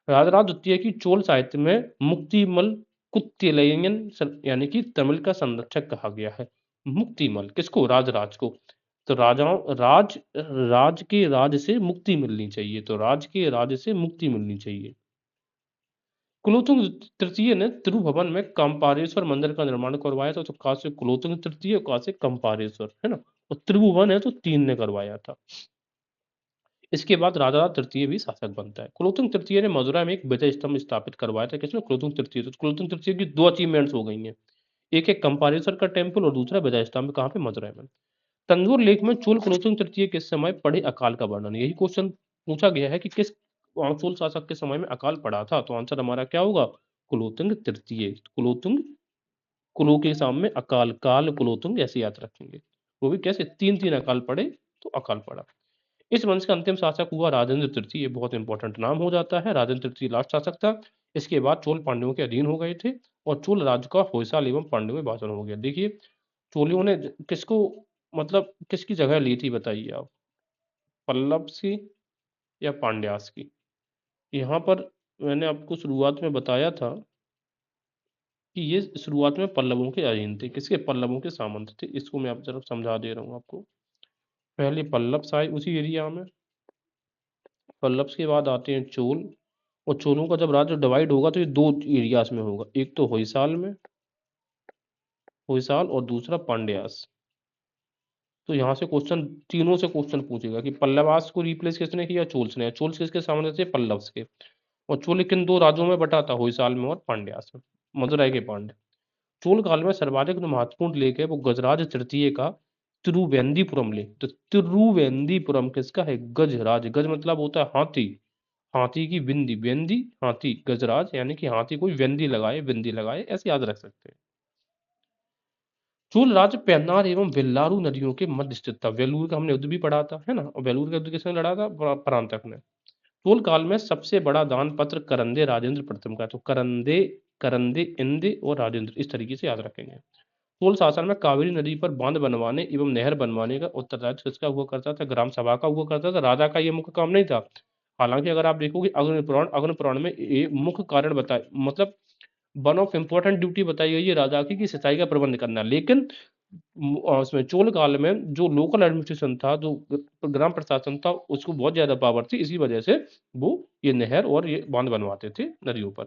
राजराज द्वितीय की चोल साहित्य में मुक्तिमल कुत्तेलयन यानी कि तमिल का संरक्षक कहा गया है। मुक्तिमल किसको? राजराज को। तो राजाओं राज के राज से मुक्ति मिलनी चाहिए, तो राज के राज से मुक्ति मिलनी चाहिए। कुलोत्तुंग तृतीय ने त्रिभुवन में कंपारेश्वर मंदिर का निर्माण करवाया था। तो कहा से कुलोत्तुंग तृतीय, कहा से कंपारेश्वर, है ना। और त्रिभुवन है तो 3 ने करवाया था। इसके बाद राजा तृतीय भी शासक बनता है। कुलोत्तुंग तृतीय ने मदुरा में एक विजय स्तंभ स्थापित करवाया था। किसने? कुलोत्तुंग तृतीय। तो कुलोत्तुंग तृतीय की 2 अचीवमेंट्स हो गई हैं। एक है कंपारेश्वर का टेम्पल और दूसरा विजय स्तंभ। कहाँ पे? मदुरै में। तंजौर लेख में चोल कुलोत्तुंग तृतीय के समय पड़े अकाल का वर्णन। यही क्वेश्चन पूछा गया है कि किस चोल शासक के समय में अकाल पड़ा था। तो आंसर हमारा क्या होगा? कुलोत्तुंग तृतीय। कुलोत्तुंग, कुलो के सामने अकाल, काल कुलोत्तुंग ऐसे याद रखेंगे। वो भी कैसे? 3-3 अकाल पड़े तो अकाल पड़ा। इस वंश का अंतिम शासक हुआ राजेंद्र तृतीय। ये बहुत इंपॉर्टेंट नाम हो जाता है। राजेंद्र तृतीय लास्ट शासक था। इसके बाद चोल पांड्यों के अधीन हो गए थे और चोल राज्य का होयसाल एवं पांड्यों में भाषण हो गया। देखिए, चोलियों ने किसको, मतलब किसकी जगह ली थी बताइए आप? पल्लव की या पांड्यास की? यहाँ पर मैंने आपको शुरुआत में बताया था कि ये शुरुआत में पल्लवों के अधीन थे। किसके? पल्लवों के सामंत थे। इसको मैं आप जरा समझा दे रहा हूँ आपको। पहले पल्लव आए उसी एरिया में, पल्लव के बाद आते हैं चोल। और चोलों का जब राज्य डिवाइड होगा तो ये 2 एरियाज में होगा। एक तो होयसाल में, होयसाल, और दूसरा पांड्यास। तो यहाँ से क्वेश्चन, तीनों से क्वेश्चन पूछेगा कि पल्लवास को रिप्लेस किसने किया? चोल्स ने। चोल्स किसके सामने थे? पल्लव्स के। और चोल किन 2 राज्यों में बटा था? होयसाल में और पांड्यास में। मदुरै के पांड्य। चोल काल में सर्वाधिक जो महत्वपूर्ण लेख है वो गजराज तृतीय का तिरुवेंदीपुरम लेख। तो तिरुवेंदीपुरम किसका है? गजराज। गज मतलब होता है हाथी, हाथी की बिंदी, वेंदी हाथी, गजराज यानी कि हाथी कोई वेंदी लगाए, बिंदी लगाए, ऐसे याद रख सकते हैं। चोल राज्य पेन्नार एवं वेल्लारू नदियों के मध्य स्थित था। वेलूर का हमने युद्ध भी पढ़ा था, है ना। और वेलूर का युद्ध किसने लड़ा था? परांतक ने। चोल काल में सबसे बड़ा दान पत्र करंदे राजेंद्र प्रथम का। तो करंदे, करंदे, इंदे और राजेंद्र, इस तरीके से याद रखेंगे। चोल शासन में कावेरी नदी पर बांध बनवाने एवं नहर बनवाने का उत्तरदायित्व किसका हुआ करता था? ग्राम सभा का हुआ करता था। राजा का ये मुख्य काम नहीं था। हालांकि अगर आप देखोगे अग्नि पुराण में ये मुख्य कारण बताए, मतलब वन ऑफ इम्पोर्टेंट ड्यूटी बताई गई है राजा की कि सिंचाई का प्रबंध करना। लेकिन उसमें चोल काल में जो लोकल एडमिनिस्ट्रेशन था, जो ग्राम प्रशासन था, उसको बहुत ज्यादा पावर थी। इसी वजह से वो ये नहर और ये बांध बनवाते थे नदियों पर।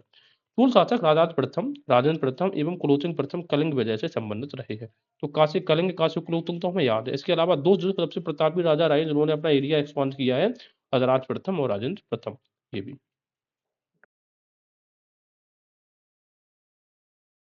चोल शासक राजा प्रथम, राजेंद्र प्रथम एवं कुलोत्तुंग प्रथम कलिंग वजह से संबंधित रहे हैं। तो काशी कलिंग, काशी कुलोत्तुंग तो हमें याद है। इसके अलावा 2 जो सबसे प्रतापी राजा रहे जिन्होंने अपना एरिया एक्सपांड किया है, राजराज प्रथम और राजेंद्र प्रथम। ये भी